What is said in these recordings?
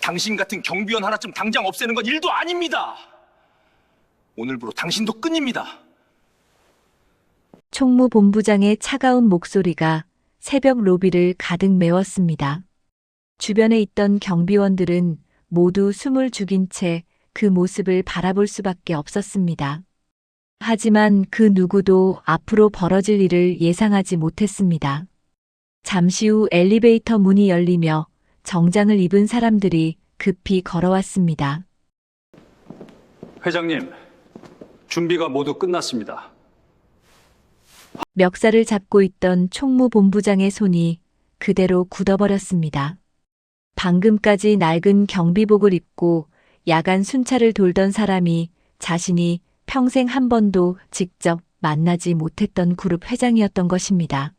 당신 같은 경비원 하나쯤 당장 없애는 건 일도 아닙니다. 오늘부로 당신도 끝입니다. 총무본부장의 차가운 목소리가 새벽 로비를 가득 메웠습니다. 주변에 있던 경비원들은 모두 숨을 죽인 채 그 모습을 바라볼 수밖에 없었습니다. 하지만 그 누구도 앞으로 벌어질 일을 예상하지 못했습니다. 잠시 후 엘리베이터 문이 열리며 정장을 입은 사람들이 급히 걸어왔습니다. 회장님, 준비가 모두 끝났습니다. 멱살을 잡고 있던 총무본부장의 손이 그대로 굳어버렸습니다. 방금까지 낡은 경비복을 입고 야간 순찰을 돌던 사람이 자신이 평생 한 번도 직접 만나지 못했던 그룹 회장이었던 것입니다.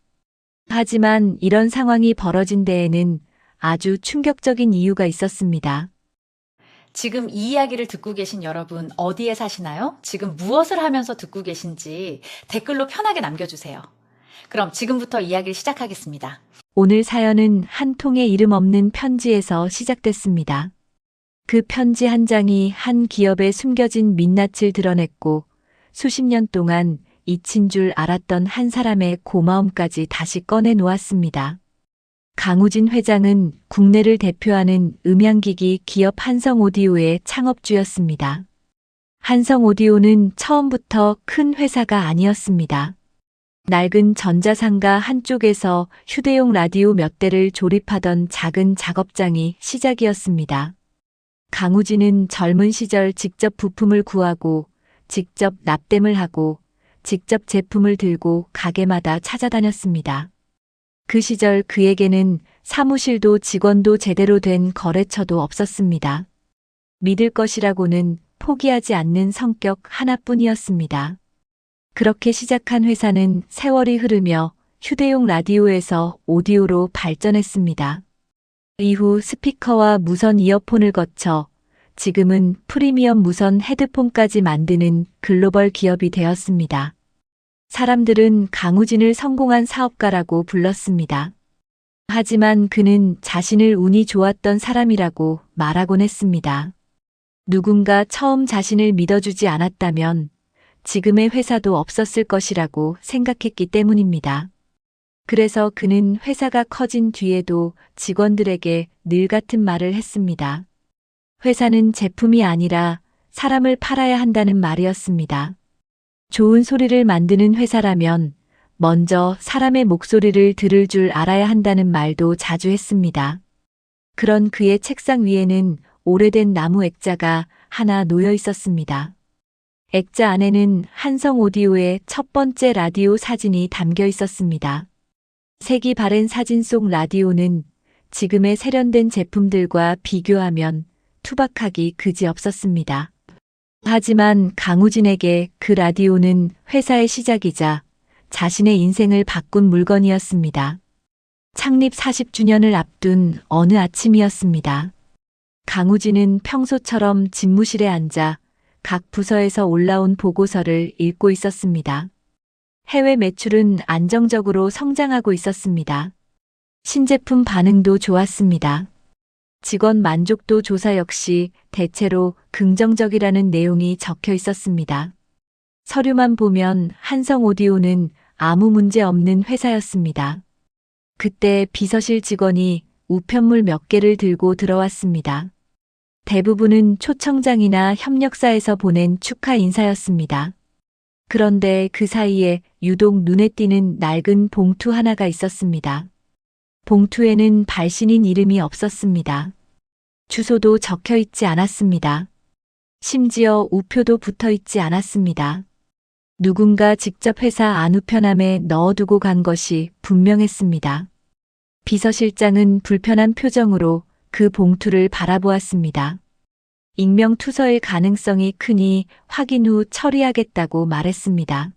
하지만 이런 상황이 벌어진 데에는 아주 충격적인 이유가 있었습니다. 지금 이 이야기를 듣고 계신 여러분 어디에 사시나요? 지금 무엇을 하면서 듣고 계신지 댓글로 편하게 남겨주세요. 그럼 지금부터 이야기를 시작하겠습니다. 오늘 사연은 한 통의 이름 없는 편지에서 시작됐습니다. 그 편지 한 장이 한 기업의 숨겨진 민낯을 드러냈고 수십 년 동안 잊힌 줄 알았던 한 사람의 고마움까지 다시 꺼내 놓았습니다. 강우진 회장은 국내를 대표하는 음향기기 기업 한성오디오의 창업주였습니다. 한성오디오는 처음부터 큰 회사가 아니었습니다. 낡은 전자상가 한쪽에서 휴대용 라디오 몇 대를 조립하던 작은 작업장이 시작이었습니다. 강우진은 젊은 시절 직접 부품을 구하고 직접 납땜을 하고 직접 제품을 들고 가게마다 찾아다녔습니다. 그 시절 그에게는 사무실도 직원도 제대로 된 거래처도 없었습니다. 믿을 것이라고는 포기하지 않는 성격 하나뿐이었습니다. 그렇게 시작한 회사는 세월이 흐르며 휴대용 라디오에서 오디오로 발전했습니다. 이후 스피커와 무선 이어폰을 거쳐 지금은 프리미엄 무선 헤드폰까지 만드는 글로벌 기업이 되었습니다. 사람들은 강우진을 성공한 사업가라고 불렀습니다. 하지만 그는 자신을 운이 좋았던 사람이라고 말하곤 했습니다. 누군가 처음 자신을 믿어주지 않았다면 지금의 회사도 없었을 것이라고 생각했기 때문입니다. 그래서 그는 회사가 커진 뒤에도 직원들에게 늘 같은 말을 했습니다. 회사는 제품이 아니라 사람을 팔아야 한다는 말이었습니다. 좋은 소리를 만드는 회사라면 먼저 사람의 목소리를 들을 줄 알아야 한다는 말도 자주 했습니다. 그런 그의 책상 위에는 오래된 나무 액자가 하나 놓여 있었습니다. 액자 안에는 한성 오디오의 첫 번째 라디오 사진이 담겨 있었습니다. 색이 바랜 사진 속 라디오는 지금의 세련된 제품들과 비교하면 투박하기 그지없었습니다. 하지만 강우진에게 그 라디오는 회사의 시작이자 자신의 인생을 바꾼 물건이었습니다. 창립 40주년을 앞둔 어느 아침이었습니다. 강우진은 평소처럼 집무실에 앉아 각 부서에서 올라온 보고서를 읽고 있었습니다. 해외 매출은 안정적으로 성장하고 있었습니다. 신제품 반응도 좋았습니다. 직원 만족도 조사 역시 대체로 긍정적이라는 내용이 적혀 있었습니다. 서류만 보면 한성 오디오는 아무 문제 없는 회사였습니다. 그때 비서실 직원이 우편물 몇 개를 들고 들어왔습니다. 대부분은 초청장이나 협력사에서 보낸 축하 인사였습니다. 그런데 그 사이에 유독 눈에 띄는 낡은 봉투 하나가 있었습니다. 봉투에는 발신인 이름이 없었습니다. 주소도 적혀 있지 않았습니다. 심지어 우표도 붙어 있지 않았습니다. 누군가 직접 회사 안우편함에 넣어두고 간 것이 분명했습니다. 비서실장은 불편한 표정으로 그 봉투를 바라보았습니다. 익명 투서일 가능성이 크니 확인 후 처리하겠다고 말했습니다.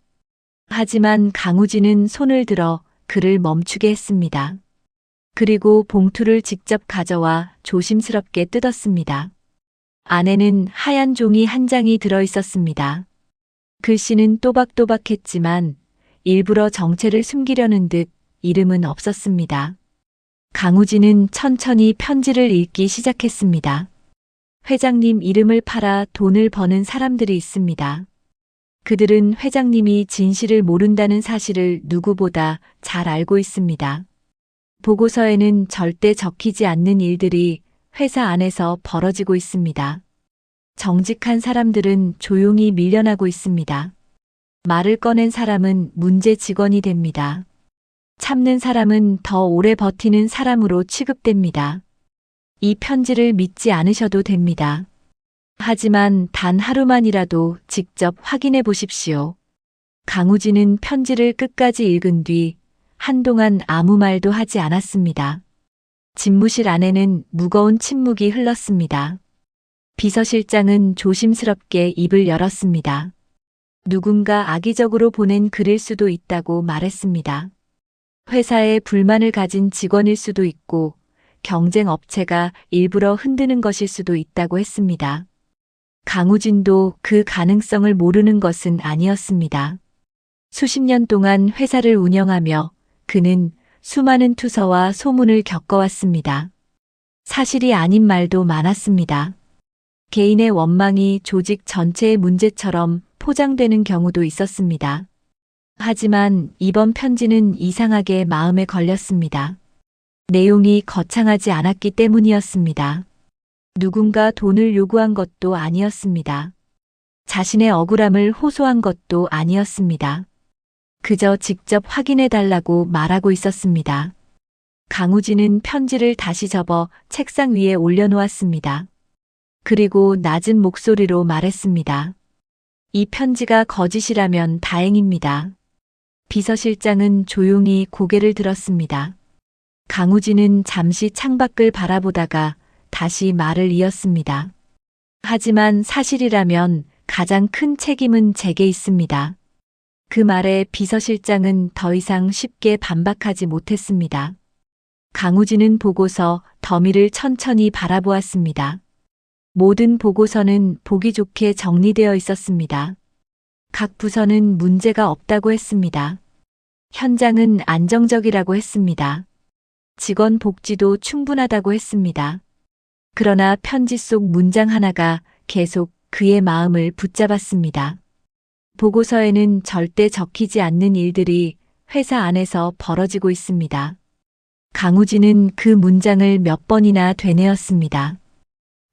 하지만 강우진은 손을 들어 그를 멈추게 했습니다. 그리고 봉투를 직접 가져와 조심스럽게 뜯었습니다. 안에는 하얀 종이 한 장이 들어 있었습니다. 글씨는 또박또박했지만 일부러 정체를 숨기려는 듯 이름은 없었습니다. 강우진은 천천히 편지를 읽기 시작했습니다. 회장님 이름을 팔아 돈을 버는 사람들이 있습니다. 그들은 회장님이 진실을 모른다는 사실을 누구보다 잘 알고 있습니다. 보고서에는 절대 적히지 않는 일들이 회사 안에서 벌어지고 있습니다. 정직한 사람들은 조용히 밀려나고 있습니다. 말을 꺼낸 사람은 문제 직원이 됩니다. 참는 사람은 더 오래 버티는 사람으로 취급됩니다. 이 편지를 믿지 않으셔도 됩니다. 하지만 단 하루만이라도 직접 확인해 보십시오. 강우진은 편지를 끝까지 읽은 뒤 한동안 아무 말도 하지 않았습니다. 집무실 안에는 무거운 침묵이 흘렀습니다. 비서실장은 조심스럽게 입을 열었습니다. 누군가 악의적으로 보낸 글일 수도 있다고 말했습니다. 회사에 불만을 가진 직원일 수도 있고 경쟁 업체가 일부러 흔드는 것일 수도 있다고 했습니다. 강우진도 그 가능성을 모르는 것은 아니었습니다. 수십 년 동안 회사를 운영하며 그는 수많은 투서와 소문을 겪어왔습니다. 사실이 아닌 말도 많았습니다. 개인의 원망이 조직 전체의 문제처럼 포장되는 경우도 있었습니다. 하지만 이번 편지는 이상하게 마음에 걸렸습니다. 내용이 거창하지 않았기 때문이었습니다. 누군가 돈을 요구한 것도 아니었습니다. 자신의 억울함을 호소한 것도 아니었습니다. 그저 직접 확인해 달라고 말하고 있었습니다. 강우진은 편지를 다시 접어 책상 위에 올려놓았습니다. 그리고 낮은 목소리로 말했습니다. 이 편지가 거짓이라면 다행입니다. 비서실장은 조용히 고개를 들었습니다. 강우진은 잠시 창밖을 바라보다가 다시 말을 이었습니다. 하지만 사실이라면 가장 큰 책임은 제게 있습니다. 그 말에 비서실장은 더 이상 쉽게 반박하지 못했습니다. 강우진은 보고서 더미를 천천히 바라보았습니다. 모든 보고서는 보기 좋게 정리되어 있었습니다. 각 부서는 문제가 없다고 했습니다. 현장은 안정적이라고 했습니다. 직원 복지도 충분하다고 했습니다. 그러나 편지 속 문장 하나가 계속 그의 마음을 붙잡았습니다. 보고서에는 절대 적히지 않는 일들이 회사 안에서 벌어지고 있습니다. 강우진은 그 문장을 몇 번이나 되뇌었습니다.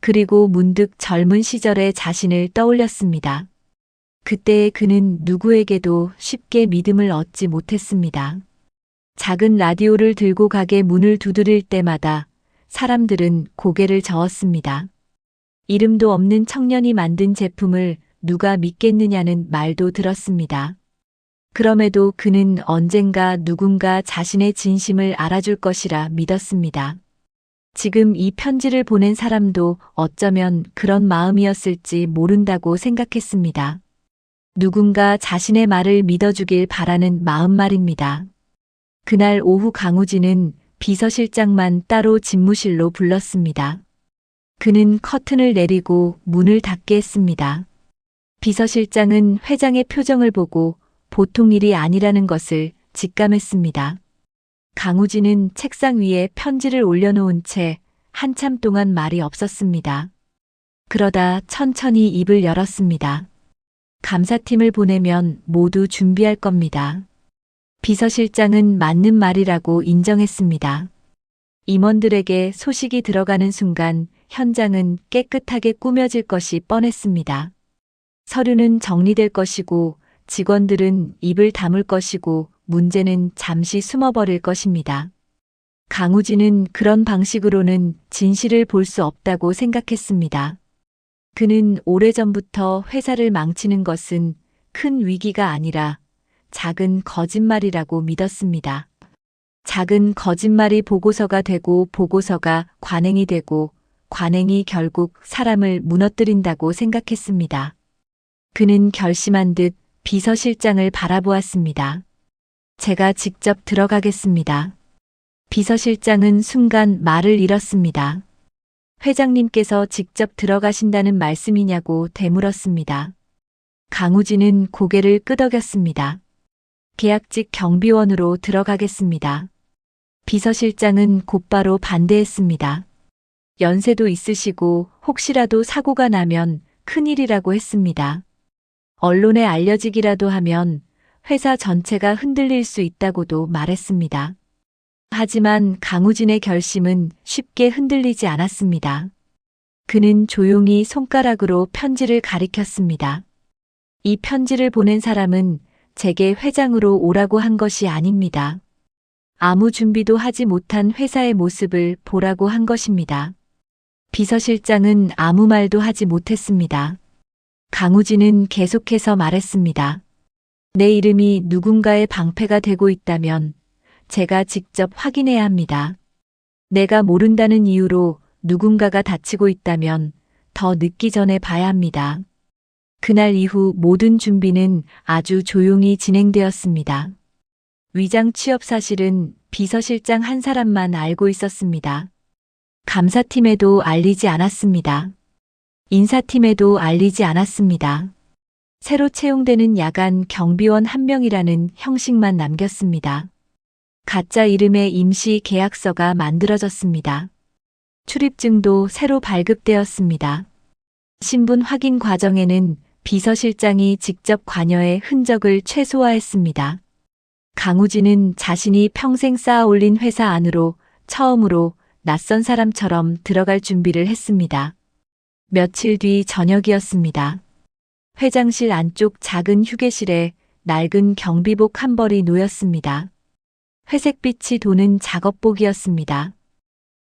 그리고 문득 젊은 시절의 자신을 떠올렸습니다. 그때 그는 누구에게도 쉽게 믿음을 얻지 못했습니다. 작은 라디오를 들고 가게 문을 두드릴 때마다 사람들은 고개를 저었습니다. 이름도 없는 청년이 만든 제품을 누가 믿겠느냐는 말도 들었습니다. 그럼에도 그는 언젠가 누군가 자신의 진심을 알아줄 것이라 믿었습니다. 지금 이 편지를 보낸 사람도 어쩌면 그런 마음이었을지 모른다고 생각했습니다. 누군가 자신의 말을 믿어주길 바라는 마음 말입니다. 그날 오후 강우진은 비서실장만 따로 집무실로 불렀습니다. 그는 커튼을 내리고 문을 닫게 했습니다. 비서실장은 회장의 표정을 보고 보통 일이 아니라는 것을 직감했습니다. 강우진은 책상 위에 편지를 올려놓은 채 한참 동안 말이 없었습니다. 그러다 천천히 입을 열었습니다. 감사팀을 보내면 모두 준비할 겁니다. 비서실장은 맞는 말이라고 인정했습니다. 임원들에게 소식이 들어가는 순간 현장은 깨끗하게 꾸며질 것이 뻔했습니다. 서류는 정리될 것이고 직원들은 입을 다물 것이고 문제는 잠시 숨어버릴 것입니다. 강우진은 그런 방식으로는 진실을 볼 수 없다고 생각했습니다. 그는 오래전부터 회사를 망치는 것은 큰 위기가 아니라 작은 거짓말이라고 믿었습니다. 작은 거짓말이 보고서가 되고 보고서가 관행이 되고 관행이 결국 사람을 무너뜨린다고 생각했습니다. 그는 결심한 듯 비서실장을 바라보았습니다. 제가 직접 들어가겠습니다. 비서실장은 순간 말을 잃었습니다. 회장님께서 직접 들어가신다는 말씀이냐고 되물었습니다. 강우진은 고개를 끄덕였습니다. 계약직 경비원으로 들어가겠습니다. 비서실장은 곧바로 반대했습니다. 연세도 있으시고 혹시라도 사고가 나면 큰일이라고 했습니다. 언론에 알려지기라도 하면 회사 전체가 흔들릴 수 있다고도 말했습니다. 하지만 강우진의 결심은 쉽게 흔들리지 않았습니다. 그는 조용히 손가락으로 편지를 가리켰습니다. 이 편지를 보낸 사람은 제게 회장으로 오라고 한 것이 아닙니다. 아무 준비도 하지 못한 회사의 모습을 보라고 한 것입니다. 비서실장은 아무 말도 하지 못했습니다. 강우진은 계속해서 말했습니다. 내 이름이 누군가의 방패가 되고 있다면 제가 직접 확인해야 합니다. 내가 모른다는 이유로 누군가가 다치고 있다면 더 늦기 전에 봐야 합니다. 그날 이후 모든 준비는 아주 조용히 진행되었습니다. 위장 취업 사실은 비서실장 한 사람만 알고 있었습니다. 감사팀에도 알리지 않았습니다. 인사팀에도 알리지 않았습니다. 새로 채용되는 야간 경비원 한 명이라는 형식만 남겼습니다. 가짜 이름의 임시 계약서가 만들어졌습니다. 출입증도 새로 발급되었습니다. 신분 확인 과정에는 비서실장이 직접 관여해 흔적을 최소화했습니다. 강우진은 자신이 평생 쌓아올린 회사 안으로 처음으로 낯선 사람처럼 들어갈 준비를 했습니다. 며칠 뒤 저녁이었습니다. 회장실 안쪽 작은 휴게실에 낡은 경비복 한 벌이 놓였습니다. 회색빛이 도는 작업복이었습니다.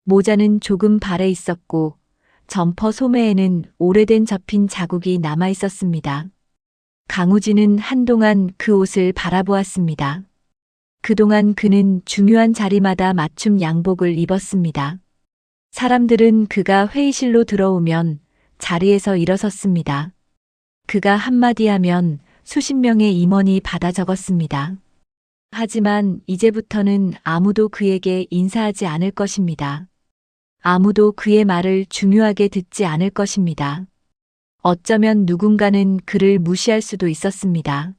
모자는 조금 발해 있었고 점퍼 소매에는 오래된 접힌 자국이 남아 있었습니다. 강우진은 한동안 그 옷을 바라보았습니다. 그동안 그는 중요한 자리마다 맞춤 양복을 입었습니다. 사람들은 그가 회의실로 들어오면 자리에서 일어섰습니다. 그가 한마디 하면 수십 명의 임원이 받아 적었습니다. 하지만 이제부터는 아무도 그에게 인사하지 않을 것입니다. 아무도 그의 말을 중요하게 듣지 않을 것입니다. 어쩌면 누군가는 그를 무시할 수도 있었습니다.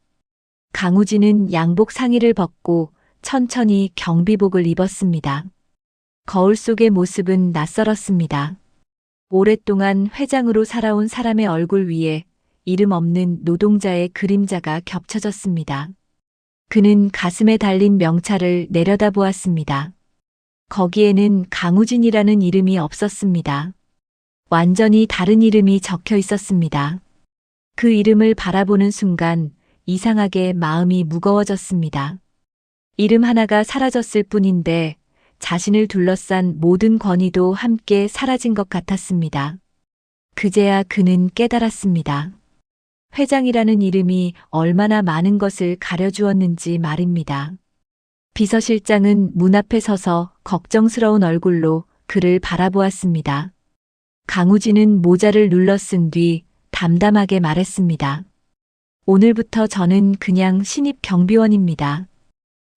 강우진은 양복 상의를 벗고 천천히 경비복을 입었습니다. 거울 속의 모습은 낯설었습니다. 오랫동안 회장으로 살아온 사람의 얼굴 위에 이름 없는 노동자의 그림자가 겹쳐졌습니다. 그는 가슴에 달린 명찰을 내려다보았습니다. 거기에는 강우진이라는 이름이 없었습니다. 완전히 다른 이름이 적혀 있었습니다. 그 이름을 바라보는 순간 이상하게 마음이 무거워졌습니다. 이름 하나가 사라졌을 뿐인데 자신을 둘러싼 모든 권위도 함께 사라진 것 같았습니다. 그제야 그는 깨달았습니다. 회장이라는 이름이 얼마나 많은 것을 가려주었는지 말입니다. 비서실장은 문 앞에 서서 걱정스러운 얼굴로 그를 바라보았습니다. 강우진은 모자를 눌러 쓴 뒤 담담하게 말했습니다. 오늘부터 저는 그냥 신입 경비원입니다.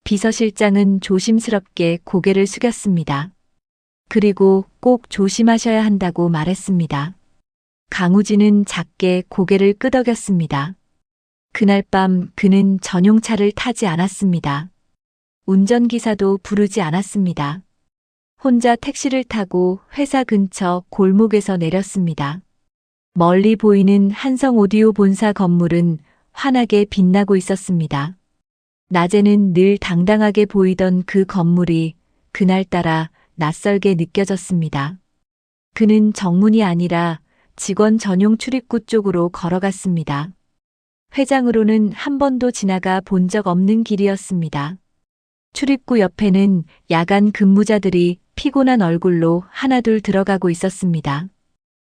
비서실장은 조심스럽게 고개를 숙였습니다. 그리고 꼭 조심하셔야 한다고 말했습니다. 강우진은 작게 고개를 끄덕였습니다. 그날 밤 그는 전용차를 타지 않았습니다. 운전기사도 부르지 않았습니다. 혼자 택시를 타고 회사 근처 골목에서 내렸습니다. 멀리 보이는 한성 오디오 본사 건물은 환하게 빛나고 있었습니다. 낮에는 늘 당당하게 보이던 그 건물이 그날따라 낯설게 느껴졌습니다. 그는 정문이 아니라 직원 전용 출입구 쪽으로 걸어갔습니다. 회장으로는 한 번도 지나가 본 적 없는 길이었습니다. 출입구 옆에는 야간 근무자들이 피곤한 얼굴로 하나둘 들어가고 있었습니다.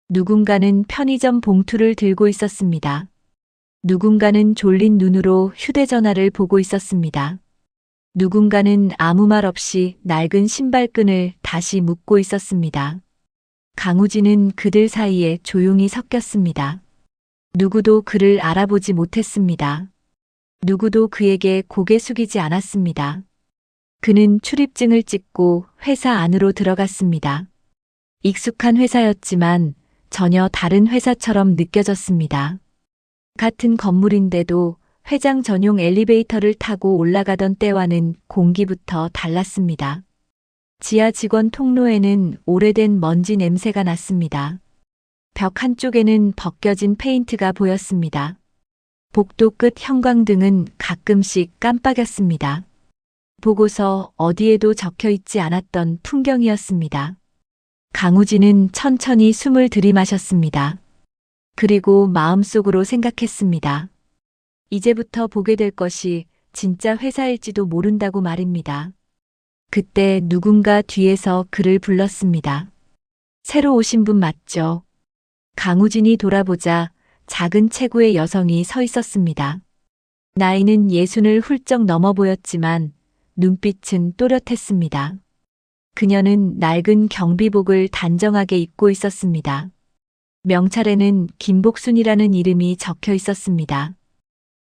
누군가는 편의점 봉투를 들고 있었습니다. 누군가는 졸린 눈으로 휴대전화를 보고 있었습니다. 누군가는 아무 말 없이 낡은 신발끈을 다시 묶고 있었습니다. 강우진은 그들 사이에 조용히 섞였습니다. 누구도 그를 알아보지 못했습니다. 누구도 그에게 고개 숙이지 않았습니다. 그는 출입증을 찍고 회사 안으로 들어갔습니다. 익숙한 회사였지만 전혀 다른 회사처럼 느껴졌습니다. 같은 건물인데도 회장 전용 엘리베이터를 타고 올라가던 때와는 공기부터 달랐습니다. 지하 직원 통로에는 오래된 먼지 냄새가 났습니다. 벽 한쪽에는 벗겨진 페인트가 보였습니다. 복도 끝 형광등은 가끔씩 깜빡였습니다. 보고서 어디에도 적혀 있지 않았던 풍경이었습니다. 강우진은 천천히 숨을 들이마셨습니다. 그리고 마음속으로 생각했습니다. 이제부터 보게 될 것이 진짜 회사일지도 모른다고 말입니다. 그때 누군가 뒤에서 그를 불렀습니다. 새로 오신 분 맞죠? 강우진이 돌아보자 작은 체구의 여성이 서 있었습니다. 나이는 60을 훌쩍 넘어 보였지만 눈빛은 또렷했습니다. 그녀는 낡은 경비복을 단정하게 입고 있었습니다. 명찰에는 김복순이라는 이름이 적혀 있었습니다.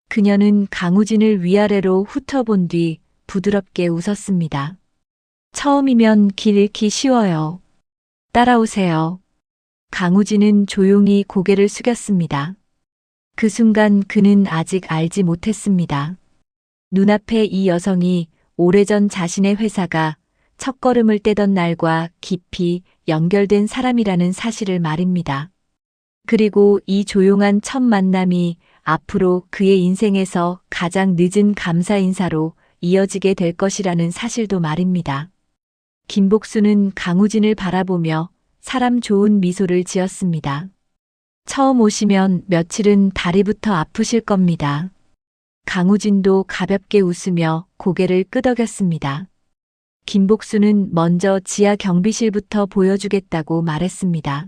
그녀는 강우진을 위아래로 훑어본 뒤 부드럽게 웃었습니다. 처음이면 길 잃기 쉬워요. 따라오세요. 강우진은 조용히 고개를 숙였습니다. 그 순간 그는 아직 알지 못했습니다. 눈앞에 이 여성이 오래전 자신의 회사가 첫걸음을 떼던 날과 깊이 연결된 사람이라는 사실을 말입니다. 그리고 이 조용한 첫 만남이 앞으로 그의 인생에서 가장 늦은 감사 인사로 이어지게 될 것이라는 사실도 말입니다. 김복수는 강우진을 바라보며 사람 좋은 미소를 지었습니다. 처음 오시면 며칠은 다리부터 아프실 겁니다. 강우진도 가볍게 웃으며 고개를 끄덕였습니다. 김복수는 먼저 지하 경비실부터 보여주겠다고 말했습니다.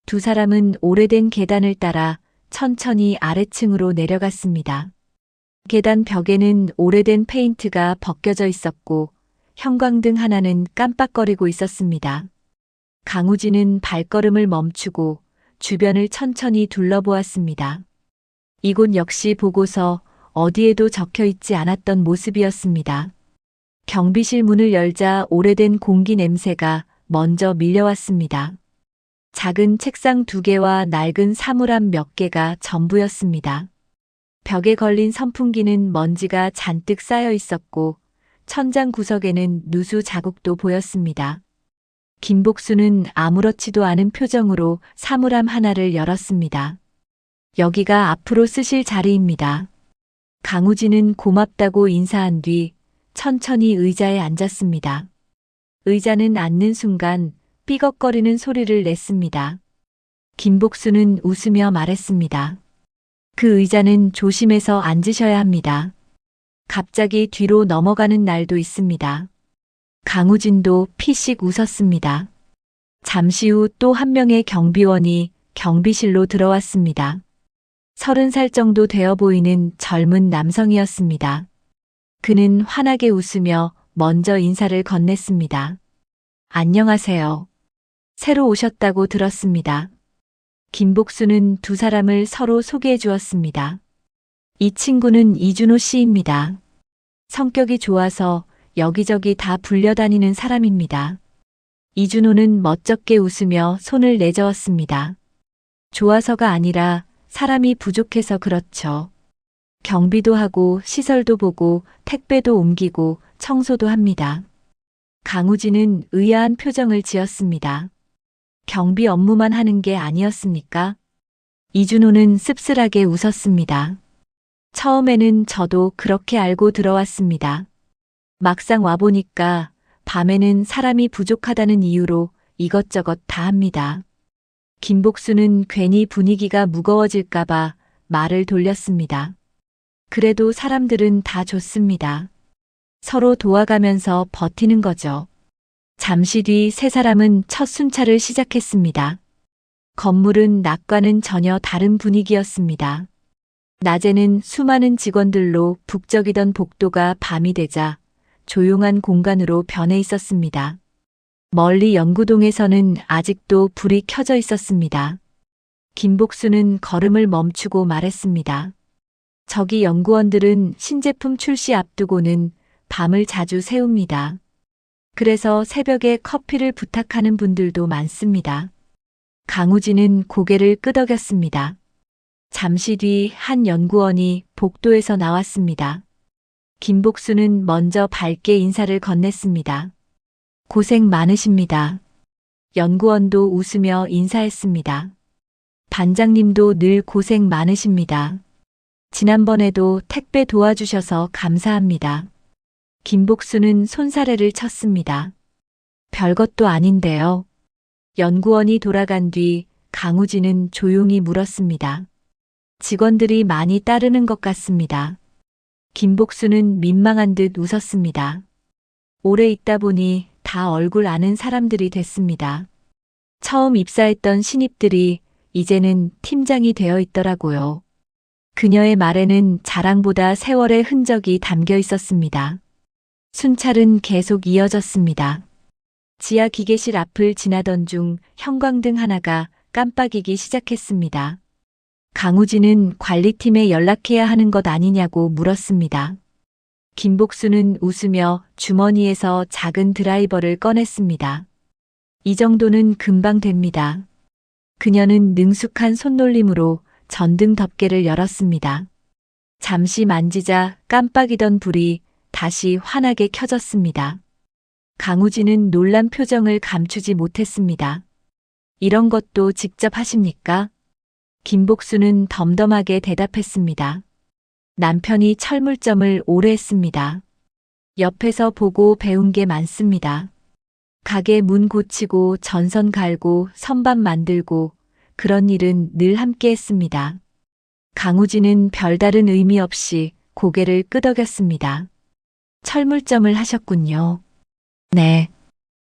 두 사람은 오래된 계단을 따라 천천히 아래층으로 내려갔습니다. 계단 벽에는 오래된 페인트가 벗겨져 있었고 형광등 하나는 깜빡거리고 있었습니다. 강우진은 발걸음을 멈추고 주변을 천천히 둘러보았습니다. 이곳 역시 보고서 어디에도 적혀 있지 않았던 모습이었습니다. 경비실 문을 열자 오래된 공기 냄새가 먼저 밀려왔습니다. 작은 책상 2개와 낡은 사물함 몇 개가 전부였습니다. 벽에 걸린 선풍기는 먼지가 잔뜩 쌓여 있었고 천장 구석에는 누수 자국도 보였습니다. 김복수는 아무렇지도 않은 표정으로 사물함 하나를 열었습니다. 여기가 앞으로 쓰실 자리입니다. 강우진은 고맙다고 인사한 뒤 천천히 의자에 앉았습니다. 의자는 앉는 순간 삐걱거리는 소리를 냈습니다. 김복수는 웃으며 말했습니다. 그 의자는 조심해서 앉으셔야 합니다. 갑자기 뒤로 넘어가는 날도 있습니다. 강우진도 피식 웃었습니다. 잠시 후 또 한 명의 경비원이 경비실로 들어왔습니다. 30살 정도 되어 보이는 젊은 남성이었습니다. 그는 환하게 웃으며 먼저 인사를 건넸습니다. 안녕하세요. 새로 오셨다고 들었습니다. 김복수는 두 사람을 서로 소개해 주었습니다. 이 친구는 이준호 씨입니다. 성격이 좋아서 여기저기 다 불려다니는 사람입니다. 이준호는 멋쩍게 웃으며 손을 내저었습니다. 좋아서가 아니라 사람이 부족해서 그렇죠. 경비도 하고 시설도 보고 택배도 옮기고 청소도 합니다. 강우진은 의아한 표정을 지었습니다. 경비 업무만 하는 게 아니었습니까? 이준호는 씁쓸하게 웃었습니다. 처음에는 저도 그렇게 알고 들어왔습니다. 막상 와보니까 밤에는 사람이 부족하다는 이유로 이것저것 다 합니다. 김복수는 괜히 분위기가 무거워질까봐 말을 돌렸습니다. 그래도 사람들은 다 좋습니다. 서로 도와가면서 버티는 거죠. 잠시 뒤 세 사람은 첫 순찰을 시작했습니다. 건물은 낮과는 전혀 다른 분위기였습니다. 낮에는 수많은 직원들로 북적이던 복도가 밤이 되자 조용한 공간으로 변해 있었습니다. 멀리 연구동에서는 아직도 불이 켜져 있었습니다. 김복수는 걸음을 멈추고 말했습니다. 저기 연구원들은 신제품 출시 앞두고는 밤을 자주 새웁니다. 그래서 새벽에 커피를 부탁하는 분들도 많습니다. 강우진은 고개를 끄덕였습니다. 잠시 뒤 한 연구원이 복도에서 나왔습니다. 김복수는 먼저 밝게 인사를 건넸습니다. 고생 많으십니다. 연구원도 웃으며 인사했습니다. 반장님도 늘 고생 많으십니다. 지난번에도 택배 도와주셔서 감사합니다. 김복수는 손사래를 쳤습니다. 별것도 아닌데요. 연구원이 돌아간 뒤 강우진은 조용히 물었습니다. 직원들이 많이 따르는 것 같습니다. 김복수는 민망한 듯 웃었습니다. 오래 있다 보니 다 얼굴 아는 사람들이 됐습니다. 처음 입사했던 신입들이 이제는 팀장이 되어 있더라고요. 그녀의 말에는 자랑보다 세월의 흔적이 담겨 있었습니다. 순찰은 계속 이어졌습니다. 지하 기계실 앞을 지나던 중 형광등 하나가 깜빡이기 시작했습니다. 강우진은 관리팀에 연락해야 하는 것 아니냐고 물었습니다. 김복수는 웃으며 주머니에서 작은 드라이버를 꺼냈습니다. 이 정도는 금방 됩니다. 그녀는 능숙한 손놀림으로 전등 덮개를 열었습니다. 잠시 만지자 깜빡이던 불이 다시 환하게 켜졌습니다. 강우진은 놀란 표정을 감추지 못했습니다. 이런 것도 직접 하십니까? 김복수는 덤덤하게 대답했습니다. 남편이 철물점을 오래 했습니다. 옆에서 보고 배운 게 많습니다. 가게 문 고치고 전선 갈고 선반 만들고 그런 일은 늘 함께 했습니다. 강우진은 별다른 의미 없이 고개를 끄덕였습니다. 철물점을 하셨군요. 네.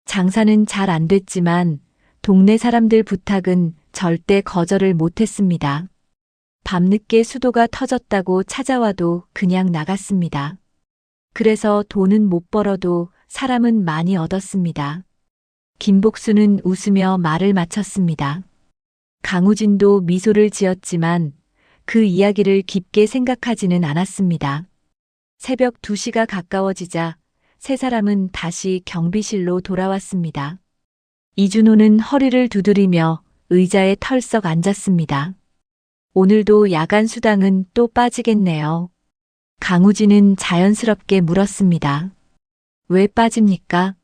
장사는 잘 안 됐지만 동네 사람들 부탁은 절대 거절을 못했습니다. 밤늦게 수도가 터졌다고 찾아와도 그냥 나갔습니다. 그래서 돈은 못 벌어도 사람은 많이 얻었습니다. 김복수는 웃으며 말을 마쳤습니다. 강우진도 미소를 지었지만 그 이야기를 깊게 생각하지는 않았습니다. 새벽 2시가 가까워지자 세 사람은 다시 경비실로 돌아왔습니다. 이준호는 허리를 두드리며 의자에 털썩 앉았습니다. 오늘도 야간 수당은 또 빠지겠네요. 강우진은 자연스럽게 물었습니다. 왜 빠집니까?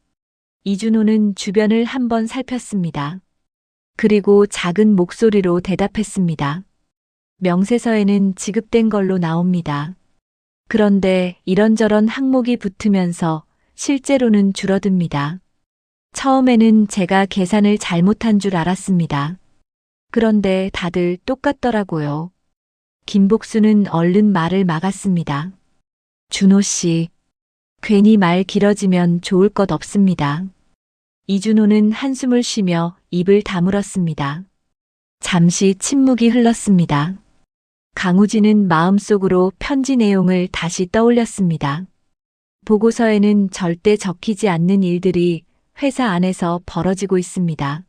이준호는 주변을 한번 살폈습니다. 그리고 작은 목소리로 대답했습니다. 명세서에는 지급된 걸로 나옵니다. 그런데 이런저런 항목이 붙으면서 실제로는 줄어듭니다. 처음에는 제가 계산을 잘못한 줄 알았습니다. 그런데 다들 똑같더라고요. 김복수는 얼른 말을 막았습니다. 준호 씨, 괜히 말 길어지면 좋을 것 없습니다. 이준호는 한숨을 쉬며 입을 다물었습니다. 잠시 침묵이 흘렀습니다. 강우진은 마음속으로 편지 내용을 다시 떠올렸습니다. 보고서에는 절대 적히지 않는 일들이 회사 안에서 벌어지고 있습니다.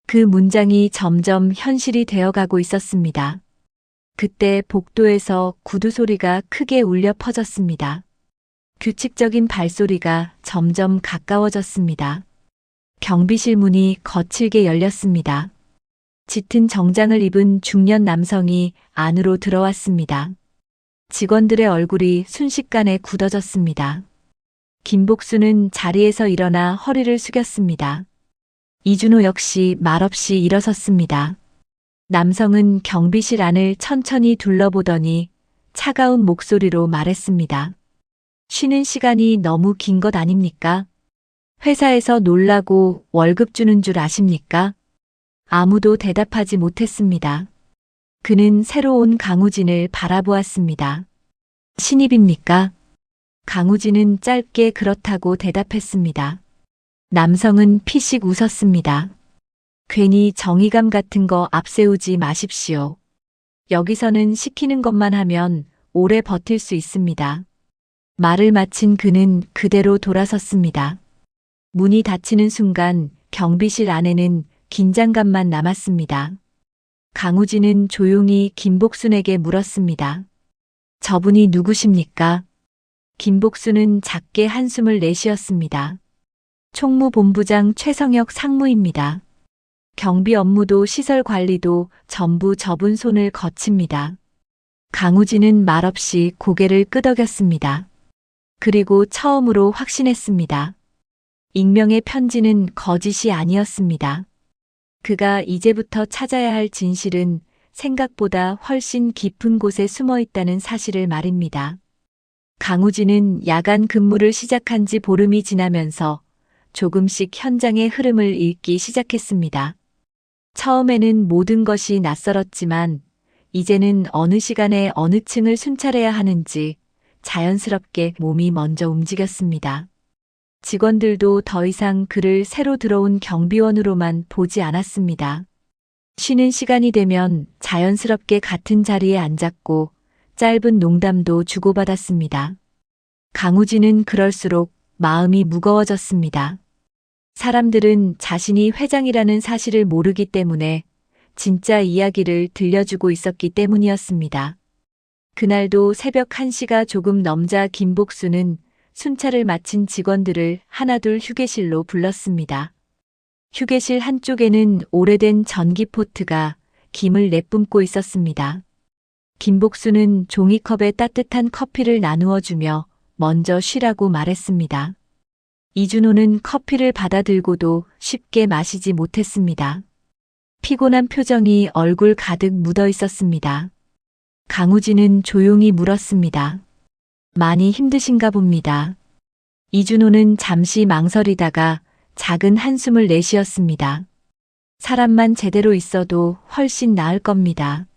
그 문장이 점점 현실이 되어가고 있었습니다. 그때 복도에서 구두 소리가 크게 울려 퍼졌습니다. 규칙적인 발소리가 점점 가까워졌습니다. 경비실 문이 거칠게 열렸습니다. 짙은 정장을 입은 중년 남성이 안으로 들어왔습니다. 직원들의 얼굴이 순식간에 굳어졌습니다. 김복수는 자리에서 일어나 허리를 숙였습니다. 이준호 역시 말없이 일어섰습니다. 남성은 경비실 안을 천천히 둘러보더니 차가운 목소리로 말했습니다. 쉬는 시간이 너무 긴 것 아닙니까? 회사에서 놀라고 월급 주는 줄 아십니까? 아무도 대답하지 못했습니다. 그는 새로 온 강우진을 바라보았습니다. 신입입니까? 강우진은 짧게 그렇다고 대답했습니다. 남성은 피식 웃었습니다. 괜히 정의감 같은 거 앞세우지 마십시오. 여기서는 시키는 것만 하면 오래 버틸 수 있습니다. 말을 마친 그는 그대로 돌아섰습니다. 문이 닫히는 순간 경비실 안에는 긴장감만 남았습니다. 강우진은 조용히 김복순에게 물었습니다. 저분이 누구십니까? 김복순은 작게 한숨을 내쉬었습니다. 총무본부장 최성혁 상무입니다. 경비 업무도 시설 관리도 전부 저분 손을 거칩니다. 강우진은 말없이 고개를 끄덕였습니다. 그리고 처음으로 확신했습니다. 익명의 편지는 거짓이 아니었습니다. 그가 이제부터 찾아야 할 진실은 생각보다 훨씬 깊은 곳에 숨어 있다는 사실을 말입니다. 강우진은 야간 근무를 시작한 지 보름이 지나면서 조금씩 현장의 흐름을 읽기 시작했습니다. 처음에는 모든 것이 낯설었지만 이제는 어느 시간에 어느 층을 순찰해야 하는지 자연스럽게 몸이 먼저 움직였습니다. 직원들도 더 이상 그를 새로 들어온 경비원으로만 보지 않았습니다. 쉬는 시간이 되면 자연스럽게 같은 자리에 앉았고 짧은 농담도 주고받았습니다. 강우진은 그럴수록 마음이 무거워졌습니다. 사람들은 자신이 회장이라는 사실을 모르기 때문에 진짜 이야기를 들려주고 있었기 때문이었습니다. 그날도 새벽 1시가 조금 넘자 김복수는 순찰을 마친 직원들을 하나둘 휴게실로 불렀습니다. 휴게실 한쪽에는 오래된 전기포트가 김을 내뿜고 있었습니다. 김복수는 종이컵에 따뜻한 커피를 나누어 주며 먼저 쉬라고 말했습니다. 이준호는 커피를 받아들고도 쉽게 마시지 못했습니다. 피곤한 표정이 얼굴 가득 묻어 있었습니다. 강우진은 조용히 물었습니다. 많이 힘드신가 봅니다. 이준호는 잠시 망설이다가 작은 한숨을 내쉬었습니다. 사람만 제대로 있어도 훨씬 나을 겁니다.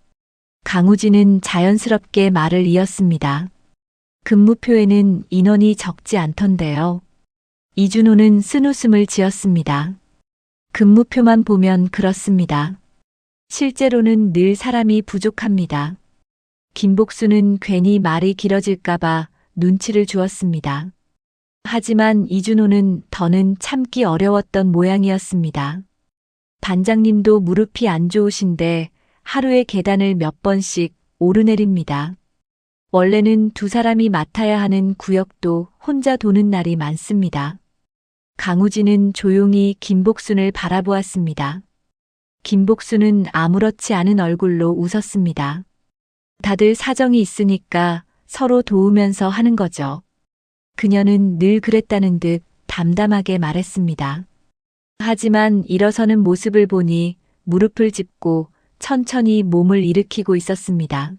강우진은 자연스럽게 말을 이었습니다. 근무표에는 인원이 적지 않던데요. 이준호는 쓴웃음을 지었습니다. 근무표만 보면 그렇습니다. 실제로는 늘 사람이 부족합니다. 김복수는 괜히 말이 길어질까봐 눈치를 주었습니다. 하지만 이준호는 더는 참기 어려웠던 모양이었습니다. 반장님도 무릎이 안 좋으신데 하루에 계단을 몇 번씩 오르내립니다. 원래는 두 사람이 맡아야 하는 구역도 혼자 도는 날이 많습니다. 강우진은 조용히 김복순을 바라보았습니다. 김복순은 아무렇지 않은 얼굴로 웃었습니다. 다들 사정이 있으니까 서로 도우면서 하는 거죠. 그녀는 늘 그랬다는 듯 담담하게 말했습니다. 하지만 일어서는 모습을 보니 무릎을 짚고 천천히 몸을 일으키고 있었습니다.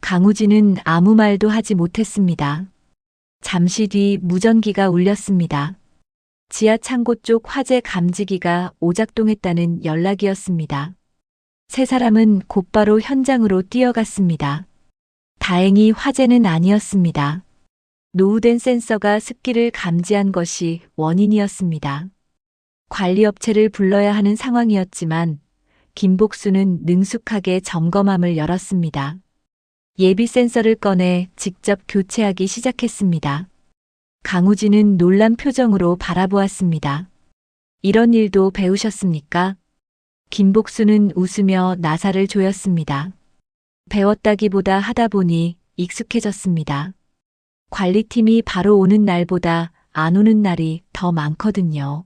강우진은 아무 말도 하지 못했습니다. 잠시 뒤 무전기가 울렸습니다. 지하 창고 쪽 화재 감지기가 오작동했다는 연락이었습니다. 세 사람은 곧바로 현장으로 뛰어갔습니다. 다행히 화재는 아니었습니다. 노후된 센서가 습기를 감지한 것이 원인이었습니다. 관리업체를 불러야 하는 상황이었지만 김복수는 능숙하게 점검함을 열었습니다. 예비 센서를 꺼내 직접 교체하기 시작했습니다. 강우진은 놀란 표정으로 바라보았습니다. 이런 일도 배우셨습니까? 김복수는 웃으며 나사를 조였습니다. 배웠다기보다 하다 보니 익숙해졌습니다. 관리팀이 바로 오는 날보다 안 오는 날이 더 많거든요.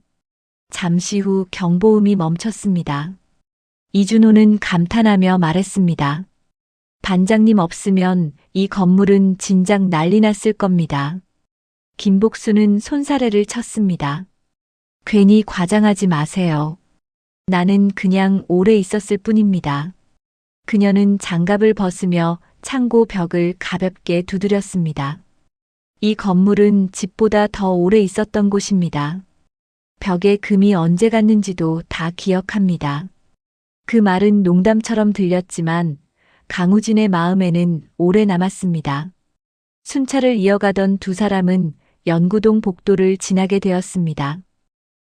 잠시 후 경보음이 멈췄습니다. 이준호는 감탄하며 말했습니다. 반장님 없으면 이 건물은 진작 난리 났을 겁니다. 김복수는 손사래를 쳤습니다. 괜히 과장하지 마세요. 나는 그냥 오래 있었을 뿐입니다. 그녀는 장갑을 벗으며 창고 벽을 가볍게 두드렸습니다. 이 건물은 집보다 더 오래 있었던 곳입니다. 벽에 금이 언제 갔는지도 다 기억합니다. 그 말은 농담처럼 들렸지만 강우진의 마음에는 오래 남았습니다. 순찰을 이어가던 두 사람은 연구동 복도를 지나게 되었습니다.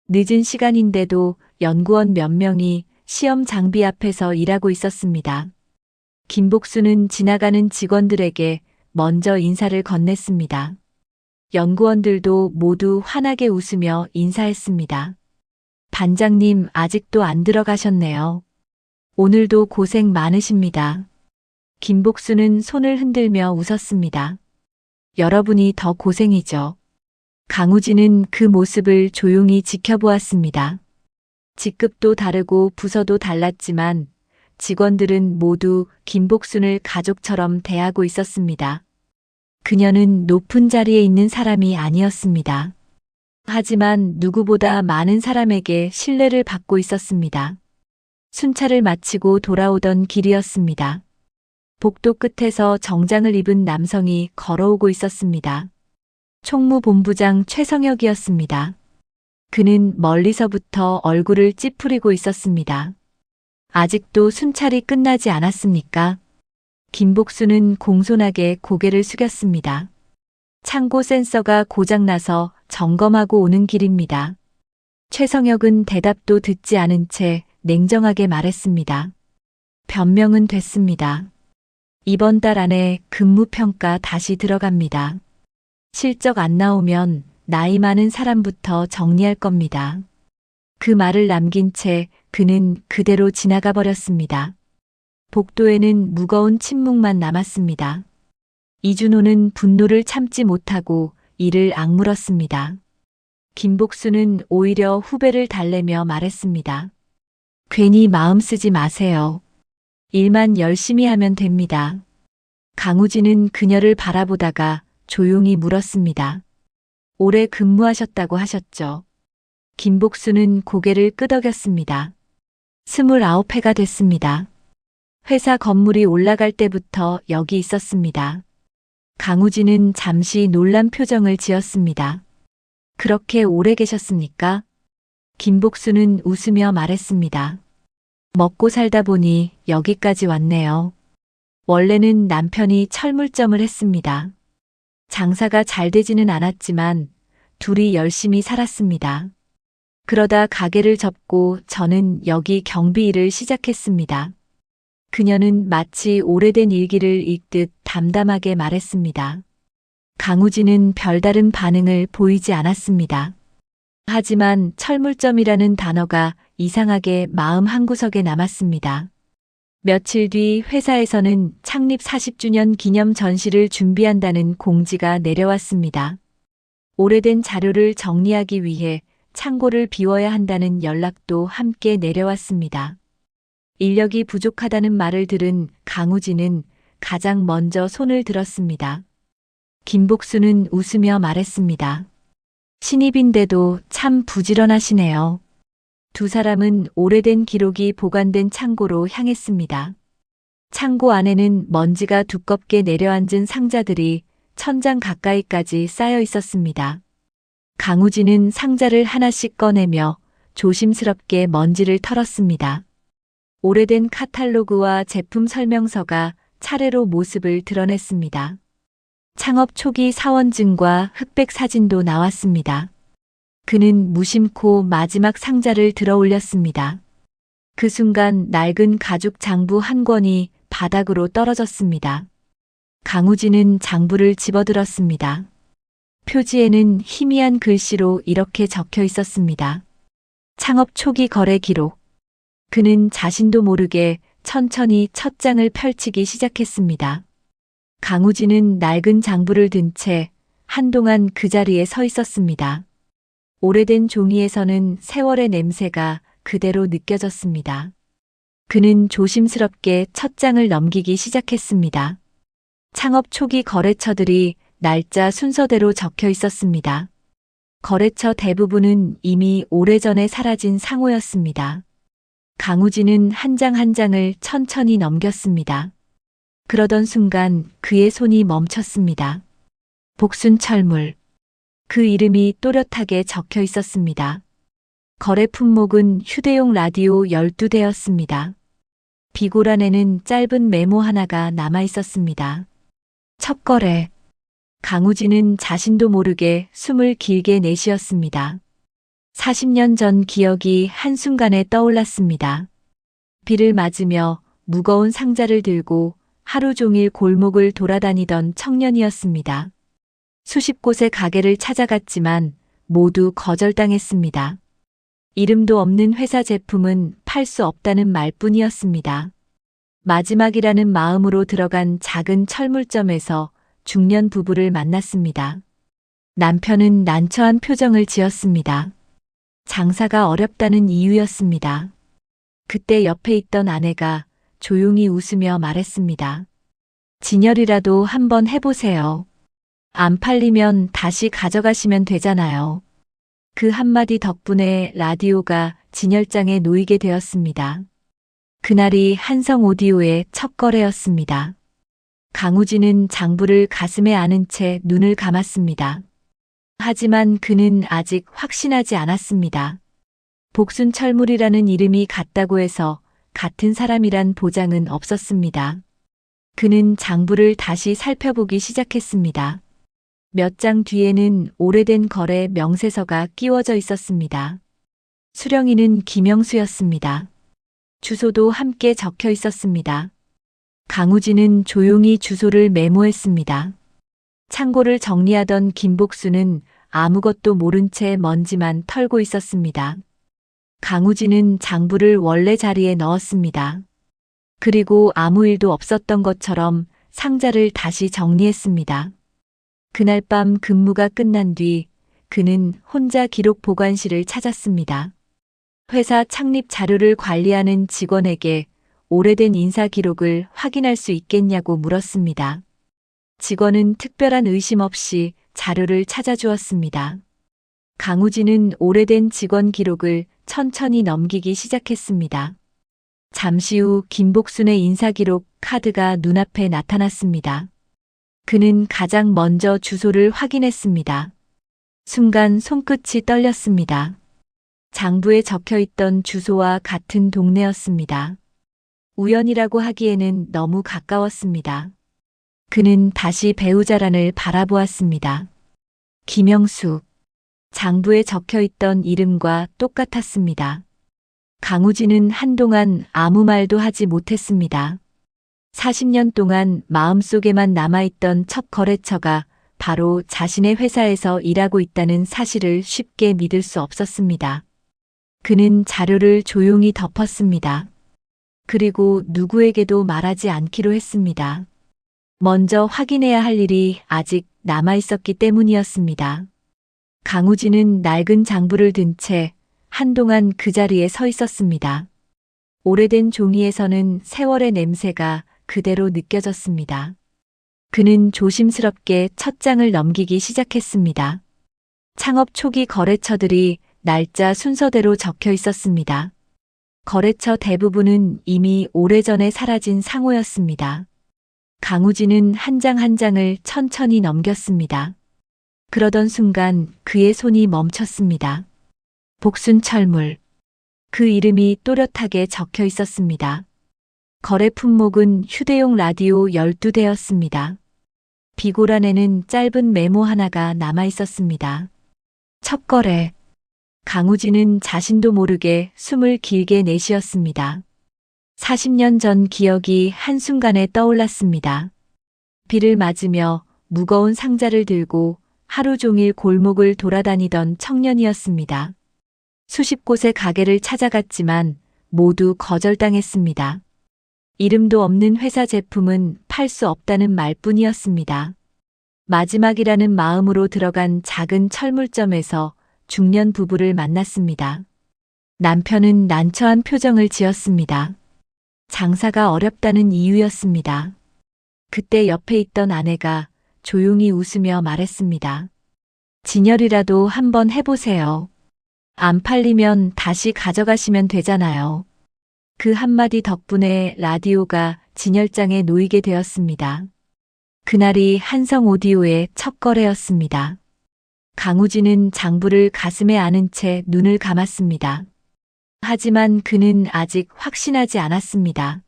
늦은 시간인데도 연구원 몇 명이 시험 장비 앞에서 일하고 있었습니다. 김복수는 지나가는 직원들에게 먼저 인사를 건넸습니다. 연구원들도 모두 환하게 웃으며 인사했습니다. 반장님 아직도 안 들어가셨네요. 오늘도 고생 많으십니다. 김복수는 손을 흔들며 웃었습니다. 여러분이 더 고생이죠. 강우진은 그 모습을 조용히 지켜보았습니다. 직급도 다르고 부서도 달랐지만 직원들은 모두 김복순을 가족처럼 대하고 있었습니다. 그녀는 높은 자리에 있는 사람이 아니었습니다. 하지만 누구보다 많은 사람에게 신뢰를 받고 있었습니다. 순찰을 마치고 돌아오던 길이었습니다. 복도 끝에서 정장을 입은 남성이 걸어오고 있었습니다. 총무본부장 최성혁이었습니다. 그는 멀리서부터 얼굴을 찌푸리고 있었습니다. 아직도 순찰이 끝나지 않았습니까? 김복수는 공손하게 고개를 숙였습니다. 창고 센서가 고장나서 점검하고 오는 길입니다. 최성혁은 대답도 듣지 않은 채 냉정하게 말했습니다. 변명은 됐습니다. 이번 달 안에 근무평가 다시 들어갑니다. 실적 안 나오면 나이 많은 사람부터 정리할 겁니다. 그 말을 남긴 채 그는 그대로 지나가 버렸습니다. 복도에는 무거운 침묵만 남았습니다. 이준호는 분노를 참지 못하고 이를 악물었습니다. 김복수는 오히려 후배를 달래며 말했습니다. 괜히 마음 쓰지 마세요. 일만 열심히 하면 됩니다. 강우진은 그녀를 바라보다가 조용히 물었습니다. 오래 근무하셨다고 하셨죠? 김복수는 고개를 끄덕였습니다. 29회가 됐습니다. 회사 건물이 올라갈 때부터 여기 있었습니다. 강우진은 잠시 놀란 표정을 지었습니다. 그렇게 오래 계셨습니까? 김복수는 웃으며 말했습니다. 먹고 살다 보니 여기까지 왔네요. 원래는 남편이 철물점을 했습니다. 장사가 잘 되지는 않았지만 둘이 열심히 살았습니다. 그러다 가게를 접고 저는 여기 경비 일을 시작했습니다. 그녀는 마치 오래된 일기를 읽듯 담담하게 말했습니다. 강우진은 별다른 반응을 보이지 않았습니다. 하지만 철물점이라는 단어가 이상하게 마음 한구석에 남았습니다. 며칠 뒤 회사에서는 창립 40주년 기념 전시를 준비한다는 공지가 내려왔습니다. 오래된 자료를 정리하기 위해 창고를 비워야 한다는 연락도 함께 내려왔습니다. 인력이 부족하다는 말을 들은 강우진은 가장 먼저 손을 들었습니다. 김복수는 웃으며 말했습니다. 신입인데도 참 부지런하시네요. 두 사람은 오래된 기록이 보관된 창고로 향했습니다. 창고 안에는 먼지가 두껍게 내려앉은 상자들이 천장 가까이까지 쌓여 있었습니다. 강우진은 상자를 하나씩 꺼내며 조심스럽게 먼지를 털었습니다. 오래된 카탈로그와 제품 설명서가 차례로 모습을 드러냈습니다. 창업 초기 사원증과 흑백 사진도 나왔습니다. 그는 무심코 마지막 상자를 들어 올렸습니다. 그 순간 낡은 가죽 장부 한 권이 바닥으로 떨어졌습니다. 강우진은 장부를 집어들었습니다. 표지에는 희미한 글씨로 이렇게 적혀 있었습니다. 창업 초기 거래 기록. 그는 자신도 모르게 천천히 첫 장을 펼치기 시작했습니다. 강우진은 낡은 장부를 든 채 한동안 그 자리에 서 있었습니다. 오래된 종이에서는 세월의 냄새가 그대로 느껴졌습니다. 그는 조심스럽게 첫 장을 넘기기 시작했습니다. 창업 초기 거래처들이 날짜 순서대로 적혀 있었습니다. 거래처 대부분은 이미 오래전에 사라진 상호였습니다. 강우진은 한 장 한 장을 천천히 넘겼습니다. 그러던 순간 그의 손이 멈췄습니다. 복순철물. 그 이름이 또렷하게 적혀 있었습니다. 거래 품목은 휴대용 라디오 12대였습니다. 비고란에는 짧은 메모 하나가 남아 있었습니다. 첫 거래. 강우진은 자신도 모르게 숨을 길게 내쉬었습니다. 40년 전 기억이 한순간에 떠올랐습니다. 비를 맞으며 무거운 상자를 들고 하루 종일 골목을 돌아다니던 청년이었습니다. 수십 곳의 가게를 찾아갔지만 모두 거절당했습니다. 이름도 없는 회사 제품은 팔 수 없다는 말뿐이었습니다. 마지막이라는 마음으로 들어간 작은 철물점에서 중년 부부를 만났습니다. 남편은 난처한 표정을 지었습니다. 장사가 어렵다는 이유였습니다. 그때 옆에 있던 아내가 조용히 웃으며 말했습니다. 진열이라도 한번 해보세요. 안 팔리면 다시 가져가시면 되잖아요. 그 한마디 덕분에 라디오가 진열장에 놓이게 되었습니다. 그날이 한성 오디오의 첫 거래였습니다. 강우진은 장부를 가슴에 안은 채 눈을 감았습니다. 하지만 그는 아직 확신하지 않았습니다. 복순철물이라는 이름이 같다고 해서 같은 사람이란 보장은 없었습니다. 그는 장부를 다시 살펴보기 시작했습니다. 몇 장 뒤에는 오래된 거래 명세서가 끼워져 있었습니다. 수령인은 김영수였습니다. 주소도 함께 적혀 있었습니다. 강우진은 조용히 주소를 메모했습니다. 창고를 정리하던 김복수는 아무것도 모른 채 먼지만 털고 있었습니다. 강우진은 장부를 원래 자리에 넣었습니다. 그리고 아무 일도 없었던 것처럼 상자를 다시 정리했습니다. 그날 밤 근무가 끝난 뒤 그는 혼자 기록 보관실을 찾았습니다. 회사 창립 자료를 관리하는 직원에게 오래된 인사 기록을 확인할 수 있겠냐고 물었습니다. 직원은 특별한 의심 없이 자료를 찾아주었습니다. 강우진은 오래된 직원 기록을 천천히 넘기기 시작했습니다. 잠시 후 김복순의 인사 기록 카드가 눈앞에 나타났습니다. 그는 가장 먼저 주소를 확인했습니다. 순간 손끝이 떨렸습니다. 장부에 적혀 있던 주소와 같은 동네였습니다. 우연이라고 하기에는 너무 가까웠습니다. 그는 다시 배우자란을 바라보았습니다. 김영숙. 장부에 적혀 있던 이름과 똑같았습니다. 강우진은 한동안 아무 말도 하지 못했습니다. 40년 동안 마음속에만 남아있던 첫 거래처가 바로 자신의 회사에서 일하고 있다는 사실을 쉽게 믿을 수 없었습니다. 그는 자료를 조용히 덮었습니다. 그리고 누구에게도 말하지 않기로 했습니다. 먼저 확인해야 할 일이 아직 남아있었기 때문이었습니다. 강우진은 낡은 장부를 든 채 한동안 그 자리에 서 있었습니다. 오래된 종이에서는 세월의 냄새가 그대로 느껴졌습니다. 그는 조심스럽게 첫 장을 넘기기 시작했습니다. 창업 초기 거래처들이 날짜 순서대로 적혀 있었습니다. 거래처 대부분은 이미 오래전에 사라진 상호였습니다. 강우진은 한 장 한 장을 천천히 넘겼습니다. 그러던 순간 그의 손이 멈췄습니다. 복순철물. 그 이름이 또렷하게 적혀 있었습니다. 거래 품목은 휴대용 라디오 12대였습니다. 비고란에는 짧은 메모 하나가 남아 있었습니다. 첫 거래. 강우진은 자신도 모르게 숨을 길게 내쉬었습니다. 40년 전 기억이 한순간에 떠올랐습니다. 비를 맞으며 무거운 상자를 들고 하루 종일 골목을 돌아다니던 청년이었습니다. 수십 곳의 가게를 찾아갔지만 모두 거절당했습니다. 이름도 없는 회사 제품은 팔 수 없다는 말뿐이었습니다. 마지막이라는 마음으로 들어간 작은 철물점에서 중년 부부를 만났습니다. 남편은 난처한 표정을 지었습니다. 장사가 어렵다는 이유였습니다. 그때 옆에 있던 아내가 조용히 웃으며 말했습니다. 진열이라도 한번 해보세요. 안 팔리면 다시 가져가시면 되잖아요. 그 한마디 덕분에 라디오가 진열장에 놓이게 되었습니다. 그날이 한성 오디오의 첫 거래였습니다. 강우진은 장부를 가슴에 안은 채 눈을 감았습니다. 하지만 그는 아직 확신하지 않았습니다.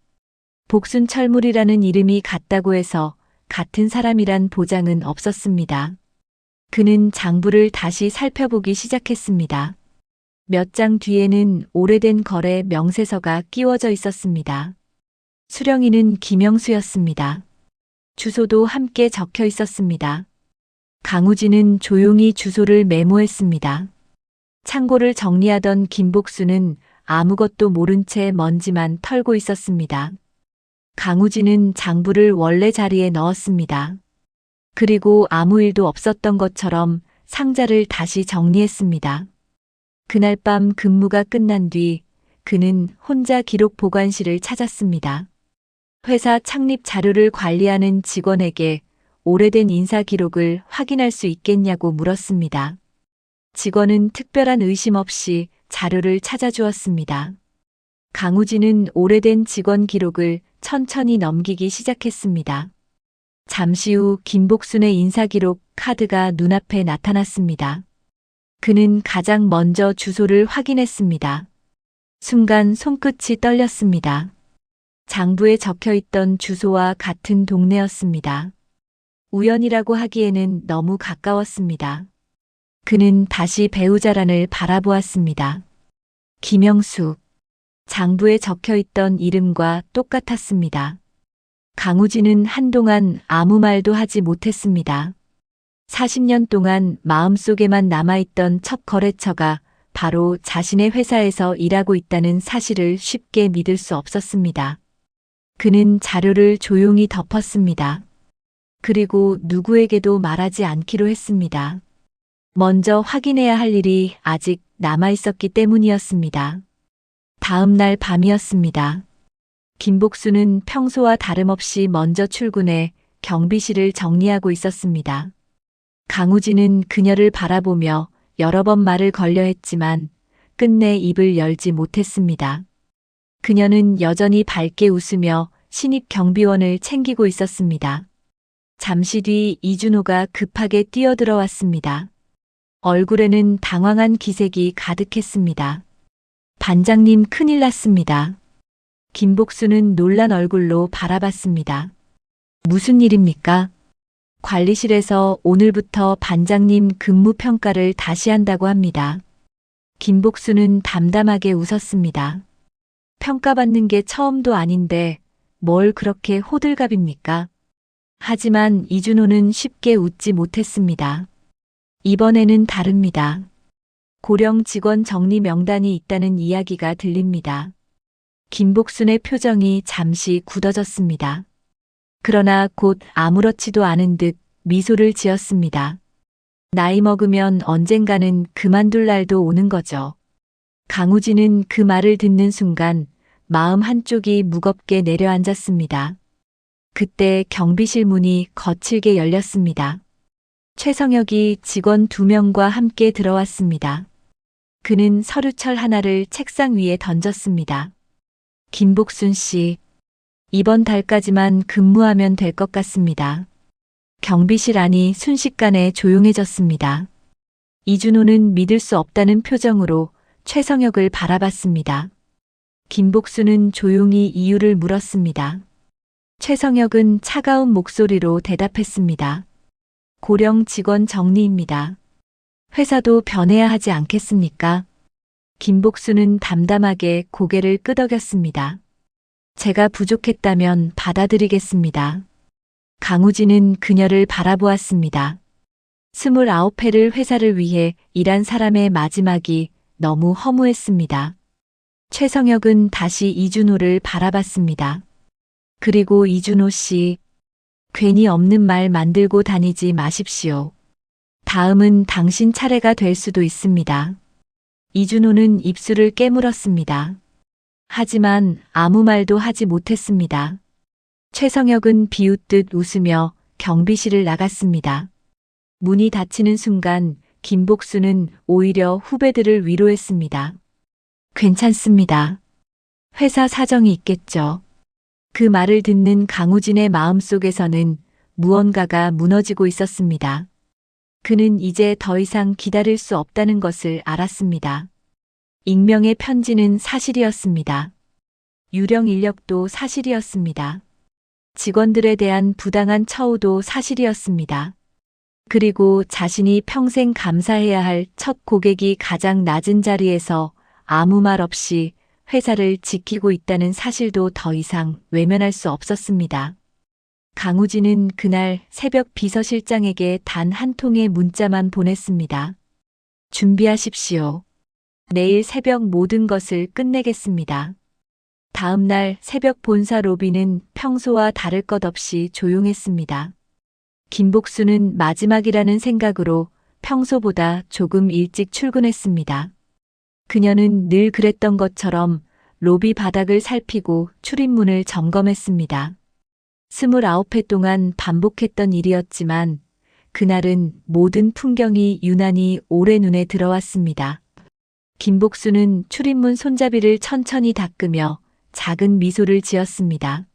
복순철물이라는 이름이 같다고 해서 같은 사람이란 보장은 없었습니다. 그는 장부를 다시 살펴보기 시작했습니다. 몇 장 뒤에는 오래된 거래 명세서가 끼워져 있었습니다. 수령인은 김영수였습니다. 주소도 함께 적혀 있었습니다. 강우진은 조용히 주소를 메모했습니다. 창고를 정리하던 김복수는 아무것도 모른 채 먼지만 털고 있었습니다. 강우진은 장부를 원래 자리에 넣었습니다. 그리고 아무 일도 없었던 것처럼 상자를 다시 정리했습니다. 그날 밤 근무가 끝난 뒤 그는 혼자 기록 보관실을 찾았습니다. 회사 창립 자료를 관리하는 직원에게 오래된 인사 기록을 확인할 수 있겠냐고 물었습니다. 직원은 특별한 의심 없이 자료를 찾아주었습니다. 강우진은 오래된 직원 기록을 천천히 넘기기 시작했습니다. 잠시 후 김복순의 인사기록 카드가 눈앞에 나타났습니다. 그는 가장 먼저 주소를 확인했습니다. 순간 손끝이 떨렸습니다. 장부에 적혀 있던 주소와 같은 동네였습니다. 우연이라고 하기에는 너무 가까웠습니다. 그는 다시 배우자란을 바라보았습니다. 김영숙. 장부에 적혀 있던 이름과 똑같았습니다. 강우진은 한동안 아무 말도 하지 못했습니다. 40년 동안 마음속에만 남아있던 첫 거래처가 바로 자신의 회사에서 일하고 있다는 사실을 쉽게 믿을 수 없었습니다. 그는 자료를 조용히 덮었습니다. 그리고 누구에게도 말하지 않기로 했습니다. 먼저 확인해야 할 일이 아직 남아있었기 때문이었습니다. 다음 날 밤이었습니다. 김복순은 평소와 다름없이 먼저 출근해 경비실을 정리하고 있었습니다. 강우진은 그녀를 바라보며 여러 번 말을 걸려 했지만 끝내 입을 열지 못했습니다. 그녀는 여전히 밝게 웃으며 신입 경비원을 챙기고 있었습니다. 잠시 뒤 이준호가 급하게 뛰어들어왔습니다. 얼굴에는 당황한 기색이 가득했습니다. 반장님, 큰일 났습니다. 김복순은 놀란 얼굴로 바라봤습니다. 무슨 일입니까? 관리실에서 오늘부터 반장님 근무 평가를 다시 한다고 합니다. 김복순은 담담하게 웃었습니다. 평가받는 게 처음도 아닌데 뭘 그렇게 호들갑입니까? 하지만 이준호는 쉽게 웃지 못했습니다. 이번에는 다릅니다. 고령 직원 정리 명단이 있다는 이야기가 들립니다. 김복순의 표정이 잠시 굳어졌습니다. 그러나 곧 아무렇지도 않은 듯 미소를 지었습니다. 나이 먹으면 언젠가는 그만둘 날도 오는 거죠. 강우진은 그 말을 듣는 순간 마음 한쪽이 무겁게 내려앉았습니다. 그때 경비실 문이 거칠게 열렸습니다. 최성혁이 직원 2명과 함께 들어왔습니다. 그는 서류철 하나를 책상 위에 던졌습니다. 김복순 씨, 이번 달까지만 근무하면 될 것 같습니다. 경비실 안이 순식간에 조용해졌습니다. 이준호는 믿을 수 없다는 표정으로 최성혁을 바라봤습니다. 김복순은 조용히 이유를 물었습니다. 최성혁은 차가운 목소리로 대답했습니다. 고령 직원 정리입니다. 회사도 변해야 하지 않겠습니까? 김복순은 담담하게 고개를 끄덕였습니다. 제가 부족했다면 받아들이겠습니다. 강우진은 그녀를 바라보았습니다. 29회를 회사를 위해 일한 사람의 마지막이 너무 허무했습니다. 최성혁은 다시 이준호를 바라봤습니다. 그리고 이준호 씨, 괜히 없는 말 만들고 다니지 마십시오. 다음은 당신 차례가 될 수도 있습니다. 이준호는 입술을 깨물었습니다. 하지만 아무 말도 하지 못했습니다. 최성혁은 비웃듯 웃으며 경비실을 나갔습니다. 문이 닫히는 순간 김복순은 오히려 후배들을 위로했습니다. 괜찮습니다. 회사 사정이 있겠죠. 그 말을 듣는 강우진의 마음속에서는 무언가가 무너지고 있었습니다. 그는 이제 더 이상 기다릴 수 없다는 것을 알았습니다. 익명의 편지는 사실이었습니다. 유령 인력도 사실이었습니다. 직원들에 대한 부당한 처우도 사실이었습니다. 그리고 자신이 평생 감사해야 할 첫 고객이 가장 낮은 자리에서 아무 말 없이 회사를 지키고 있다는 사실도 더 이상 외면할 수 없었습니다. 강우진은 그날 새벽 비서실장에게 단 한 통의 문자만 보냈습니다. 준비하십시오. 내일 새벽 모든 것을 끝내겠습니다. 다음 날 새벽 본사 로비는 평소와 다를 것 없이 조용했습니다. 김복순은 마지막이라는 생각으로 평소보다 조금 일찍 출근했습니다. 그녀는 늘 그랬던 것처럼 로비 바닥을 살피고 출입문을 점검했습니다. 29회 동안 반복했던 일이었지만 그날은 모든 풍경이 유난히 오래 눈에 들어왔습니다. 김복수는 출입문 손잡이를 천천히 닦으며 작은 미소를 지었습니다.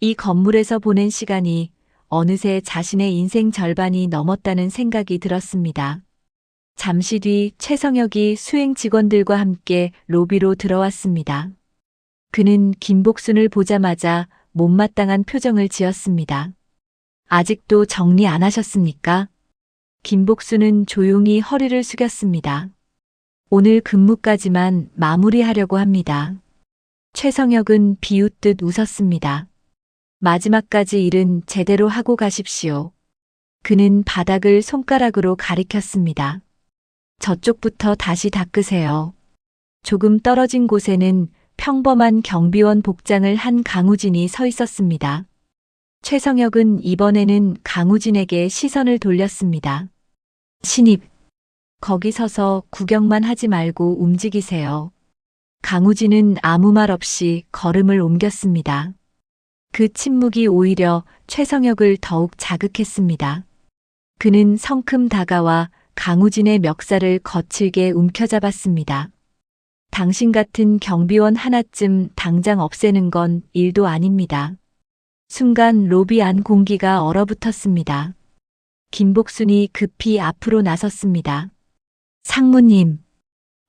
이 건물에서 보낸 시간이 어느새 자신의 인생 절반이 넘었다는 생각이 들었습니다. 잠시 뒤 최성혁이 수행 직원들과 함께 로비로 들어왔습니다. 그는 김복순을 보자마자 못마땅한 표정을 지었습니다. 아직도 정리 안 하셨습니까? 김복순은 조용히 허리를 숙였습니다. 오늘 근무까지만 마무리하려고 합니다. 최성혁은 비웃듯 웃었습니다. 마지막까지 일은 제대로 하고 가십시오. 그는 바닥을 손가락으로 가리켰습니다. 저쪽부터 다시 닦으세요. 조금 떨어진 곳에는 평범한 경비원 복장을 한 강우진이 서 있었습니다. 최성혁은 이번에는 강우진에게 시선을 돌렸습니다. 신입, 거기 서서 구경만 하지 말고 움직이세요. 강우진은 아무 말 없이 걸음을 옮겼습니다. 그 침묵이 오히려 최성혁을 더욱 자극했습니다. 그는 성큼 다가와 강우진의 멱살을 거칠게 움켜잡았습니다. 당신 같은 경비원 하나쯤 당장 없애는 건 일도 아닙니다. 순간 로비 안 공기가 얼어붙었습니다. 김복순이 급히 앞으로 나섰습니다. 상무님,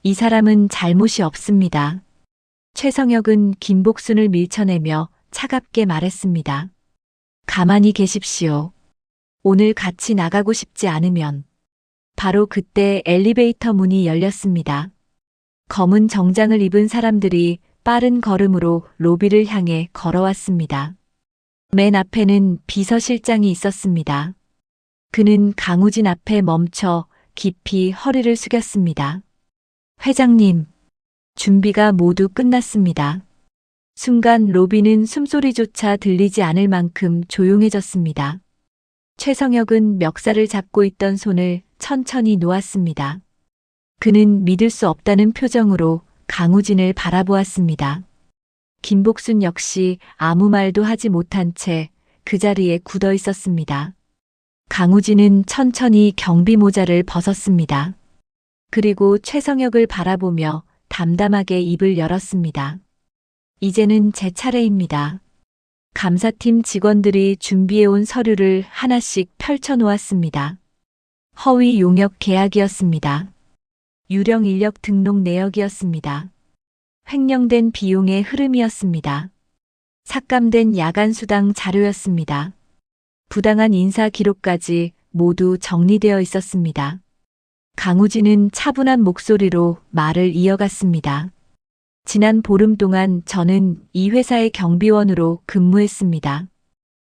이 사람은 잘못이 없습니다. 최성혁은 김복순을 밀쳐내며 차갑게 말했습니다. 가만히 계십시오. 오늘 같이 나가고 싶지 않으면. 바로 그때 엘리베이터 문이 열렸습니다. 검은 정장을 입은 사람들이 빠른 걸음으로 로비를 향해 걸어왔습니다. 맨 앞에는 비서실장이 있었습니다. 그는 강우진 앞에 멈춰 깊이 허리를 숙였습니다. 회장님, 준비가 모두 끝났습니다. 순간 로비는 숨소리조차 들리지 않을 만큼 조용해졌습니다. 최성혁은 멱살을 잡고 있던 손을 천천히 놓았습니다. 그는 믿을 수 없다는 표정으로 강우진을 바라보았습니다. 김복순 역시 아무 말도 하지 못한 채 그 자리에 굳어 있었습니다. 강우진은 천천히 경비 모자를 벗었습니다. 그리고 최성혁을 바라보며 담담하게 입을 열었습니다. 이제는 제 차례입니다. 감사팀 직원들이 준비해온 서류를 하나씩 펼쳐놓았습니다. 허위 용역 계약이었습니다. 유령 인력 등록 내역이었습니다. 횡령된 비용의 흐름이었습니다. 삭감된 야간 수당 자료였습니다. 부당한 인사 기록까지 모두 정리되어 있었습니다. 강우진은 차분한 목소리로 말을 이어갔습니다. 지난 보름 동안 저는 이 회사의 경비원으로 근무했습니다.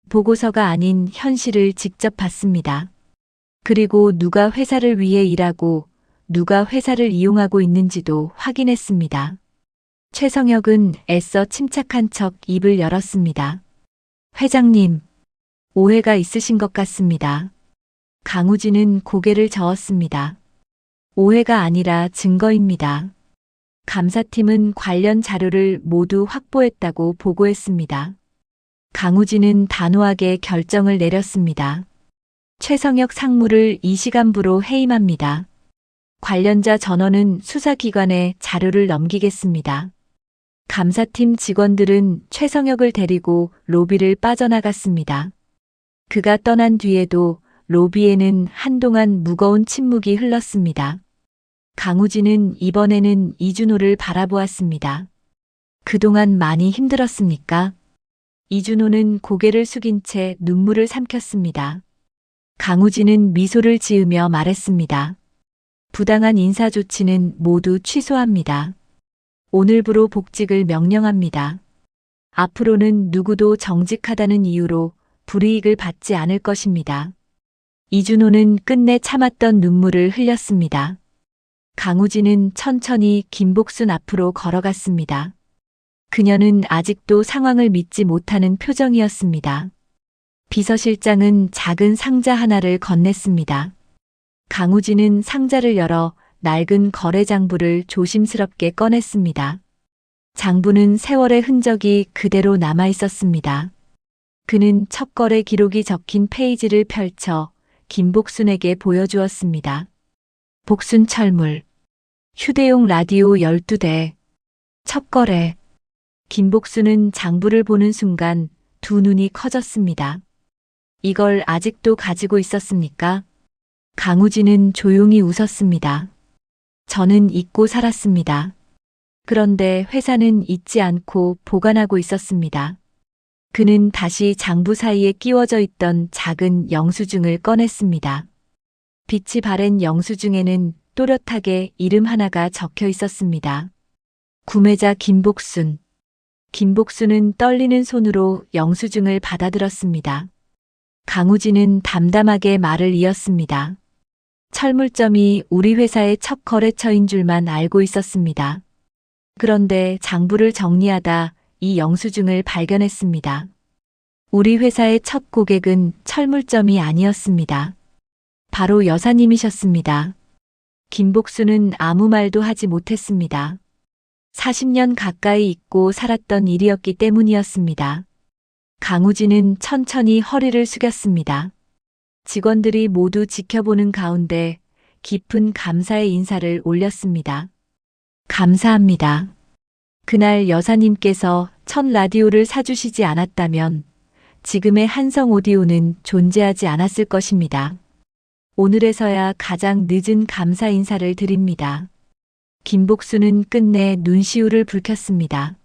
보고서가 아닌 현실을 직접 봤습니다. 그리고 누가 회사를 위해 일하고 누가 회사를 이용하고 있는지도 확인했습니다. 최성혁은 애써 침착한 척 입을 열었습니다. 회장님, 오해가 있으신 것 같습니다. 강우진은 고개를 저었습니다. 오해가 아니라 증거입니다. 감사팀은 관련 자료를 모두 확보했다고 보고했습니다. 강우진은 단호하게 결정을 내렸습니다. 최성혁 상무를 이 시간부로 해임합니다. 관련자 전원은 수사기관에 자료를 넘기겠습니다. 감사팀 직원들은 최성혁을 데리고 로비를 빠져나갔습니다. 그가 떠난 뒤에도 로비에는 한동안 무거운 침묵이 흘렀습니다. 강우진은 이번에는 이준호를 바라보았습니다. 그동안 많이 힘들었습니까? 이준호는 고개를 숙인 채 눈물을 삼켰습니다. 강우진은 미소를 지으며 말했습니다. 부당한 인사 조치는 모두 취소합니다. 오늘부로 복직을 명령합니다. 앞으로는 누구도 정직하다는 이유로 불이익을 받지 않을 것입니다. 이준호는 끝내 참았던 눈물을 흘렸습니다. 강우진은 천천히 김복순 앞으로 걸어갔습니다. 그녀는 아직도 상황을 믿지 못하는 표정이었습니다. 비서실장은 작은 상자 하나를 건넸습니다. 강우진은 상자를 열어 낡은 거래 장부를 조심스럽게 꺼냈습니다. 장부는 세월의 흔적이 그대로 남아 있었습니다. 그는 첫 거래 기록이 적힌 페이지를 펼쳐 김복순에게 보여주었습니다. 복순 철물. 휴대용 라디오 12대. 첩거래. 김복순은 장부를 보는 순간 두 눈이 커졌습니다. 이걸 아직도 가지고 있었습니까? 강우진은 조용히 웃었습니다. 저는 잊고 살았습니다. 그런데 회사는 잊지 않고 보관하고 있었습니다. 그는 다시 장부 사이에 끼워져 있던 작은 영수증을 꺼냈습니다. 빛이 바랜 영수증에는 또렷하게 이름 하나가 적혀 있었습니다. 구매자 김복순. 김복순은 떨리는 손으로 영수증을 받아들었습니다. 강우진은 담담하게 말을 이었습니다. 철물점이 우리 회사의 첫 거래처인 줄만 알고 있었습니다. 그런데 장부를 정리하다 이 영수증을 발견했습니다. 우리 회사의 첫 고객은 철물점이 아니었습니다. 바로 여사님이셨습니다. 김복순은 아무 말도 하지 못했습니다. 40년 가까이 잊고 살았던 일이었기 때문이었습니다. 강우진은 천천히 허리를 숙였습니다. 직원들이 모두 지켜보는 가운데 깊은 감사의 인사를 올렸습니다. 감사합니다. 그날 여사님께서 첫 라디오를 사주시지 않았다면 지금의 한성 오디오는 존재하지 않았을 것입니다. 오늘에서야 가장 늦은 감사 인사를 드립니다. 김복순은 끝내 눈시울을 붉혔습니다.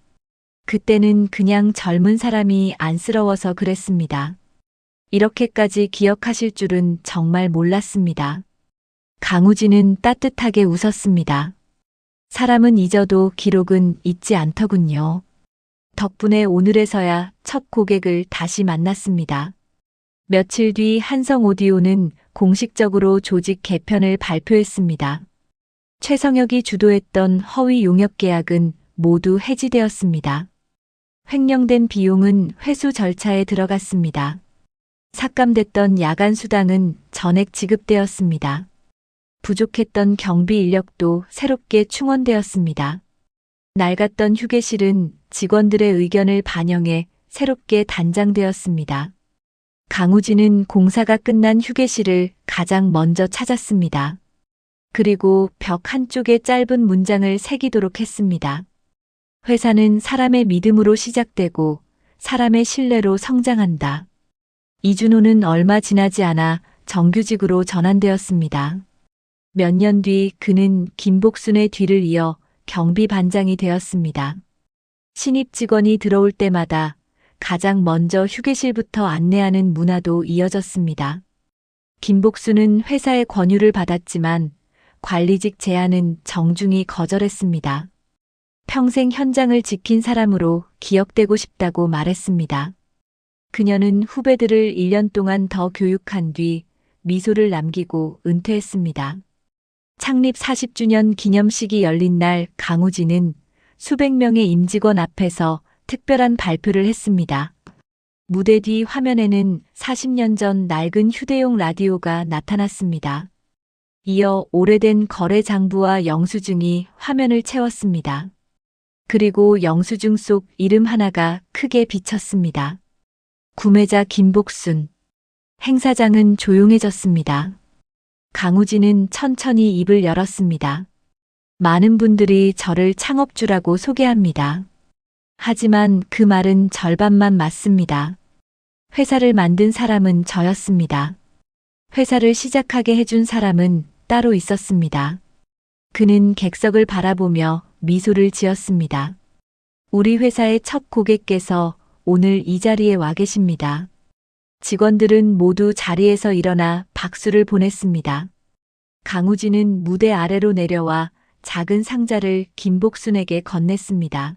그때는 그냥 젊은 사람이 안쓰러워서 그랬습니다. 이렇게까지 기억하실 줄은 정말 몰랐습니다. 강우진은 따뜻하게 웃었습니다. 사람은 잊어도 기록은 잊지 않더군요. 덕분에 오늘에서야 첫 고객을 다시 만났습니다. 며칠 뒤 한성 오디오는 공식적으로 조직 개편을 발표했습니다. 최성혁이 주도했던 허위 용역 계약은 모두 해지되었습니다. 횡령된 비용은 회수 절차에 들어갔습니다. 삭감됐던 야간 수당은 전액 지급되었습니다. 부족했던 경비 인력도 새롭게 충원되었습니다. 낡았던 휴게실은 직원들의 의견을 반영해 새롭게 단장되었습니다. 강우진은 공사가 끝난 휴게실을 가장 먼저 찾았습니다. 그리고 벽 한쪽에 짧은 문장을 새기도록 했습니다. 회사는 사람의 믿음으로 시작되고 사람의 신뢰로 성장한다. 이준호는 얼마 지나지 않아 정규직으로 전환되었습니다. 몇 년 뒤 그는 김복순의 뒤를 이어 경비반장이 되었습니다. 신입 직원이 들어올 때마다 가장 먼저 휴게실부터 안내하는 문화도 이어졌습니다. 김복순은 회사의 권유를 받았지만 관리직 제안은 정중히 거절했습니다. 평생 현장을 지킨 사람으로 기억되고 싶다고 말했습니다. 그녀는 후배들을 1년 동안 더 교육한 뒤 미소를 남기고 은퇴했습니다. 창립 40주년 기념식이 열린 날 강우진은 수백 명의 임직원 앞에서 특별한 발표를 했습니다. 무대 뒤 화면에는 40년 전 낡은 휴대용 라디오가 나타났습니다. 이어 오래된 거래 장부와 영수증이 화면을 채웠습니다. 그리고 영수증 속 이름 하나가 크게 비쳤습니다. 구매자 김복순. 행사장은 조용해졌습니다. 강우진은 천천히 입을 열었습니다. 많은 분들이 저를 창업주라고 소개합니다. 하지만 그 말은 절반만 맞습니다. 회사를 만든 사람은 저였습니다. 회사를 시작하게 해준 사람은 따로 있었습니다. 그는 객석을 바라보며 미소를 지었습니다. 우리 회사의 첫 고객께서 오늘 이 자리에 와 계십니다. 직원들은 모두 자리에서 일어나 박수를 보냈습니다. 강우진은 무대 아래로 내려와 작은 상자를 김복순에게 건넸습니다.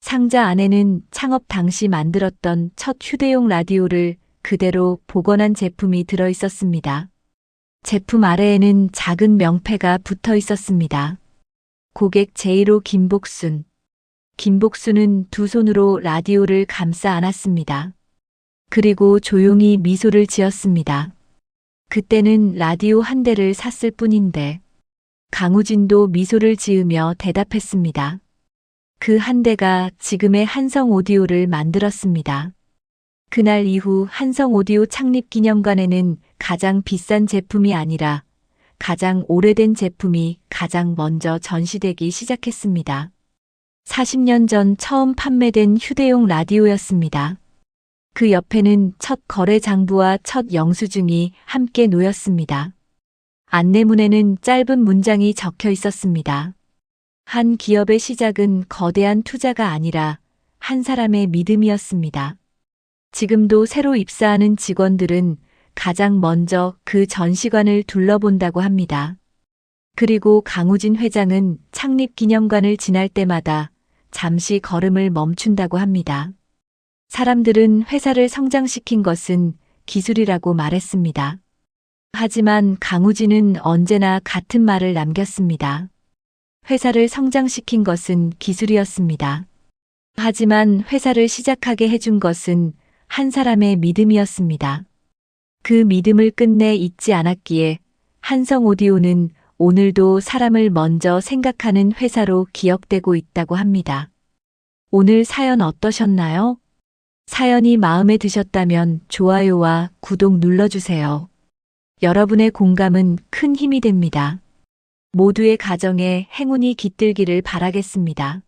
상자 안에는 창업 당시 만들었던 첫 휴대용 라디오를 그대로 복원한 제품이 들어 있었습니다. 제품 아래에는 작은 명패가 붙어 있었습니다. 고객 제1호 김복순. 김복순은 두 손으로 라디오를 감싸 안았습니다. 그리고 조용히 미소를 지었습니다. 그때는 라디오 한 대를 샀을 뿐인데 강우진도 미소를 지으며 대답했습니다. 그 한 대가 지금의 한성 오디오를 만들었습니다. 그날 이후 한성 오디오 창립 기념관에는 가장 비싼 제품이 아니라 가장 오래된 제품이 가장 먼저 전시되기 시작했습니다. 40년 전 처음 판매된 휴대용 라디오였습니다. 그 옆에는 첫 거래 장부와 첫 영수증이 함께 놓였습니다. 안내문에는 짧은 문장이 적혀 있었습니다. 한 기업의 시작은 거대한 투자가 아니라 한 사람의 믿음이었습니다. 지금도 새로 입사하는 직원들은 가장 먼저 그 전시관을 둘러본다고 합니다. 그리고 강우진 회장은 창립 기념관을 지날 때마다 잠시 걸음을 멈춘다고 합니다. 사람들은 회사를 성장시킨 것은 기술이라고 말했습니다. 하지만 강우진은 언제나 같은 말을 남겼습니다. 회사를 성장시킨 것은 기술이었습니다. 하지만 회사를 시작하게 해준 것은 한 사람의 믿음이었습니다. 그 믿음을 끝내 잊지 않았기에 한성 오디오는 오늘도 사람을 먼저 생각하는 회사로 기억되고 있다고 합니다. 오늘 사연 어떠셨나요? 사연이 마음에 드셨다면 좋아요와 구독 눌러주세요. 여러분의 공감은 큰 힘이 됩니다. 모두의 가정에 행운이 깃들기를 바라겠습니다.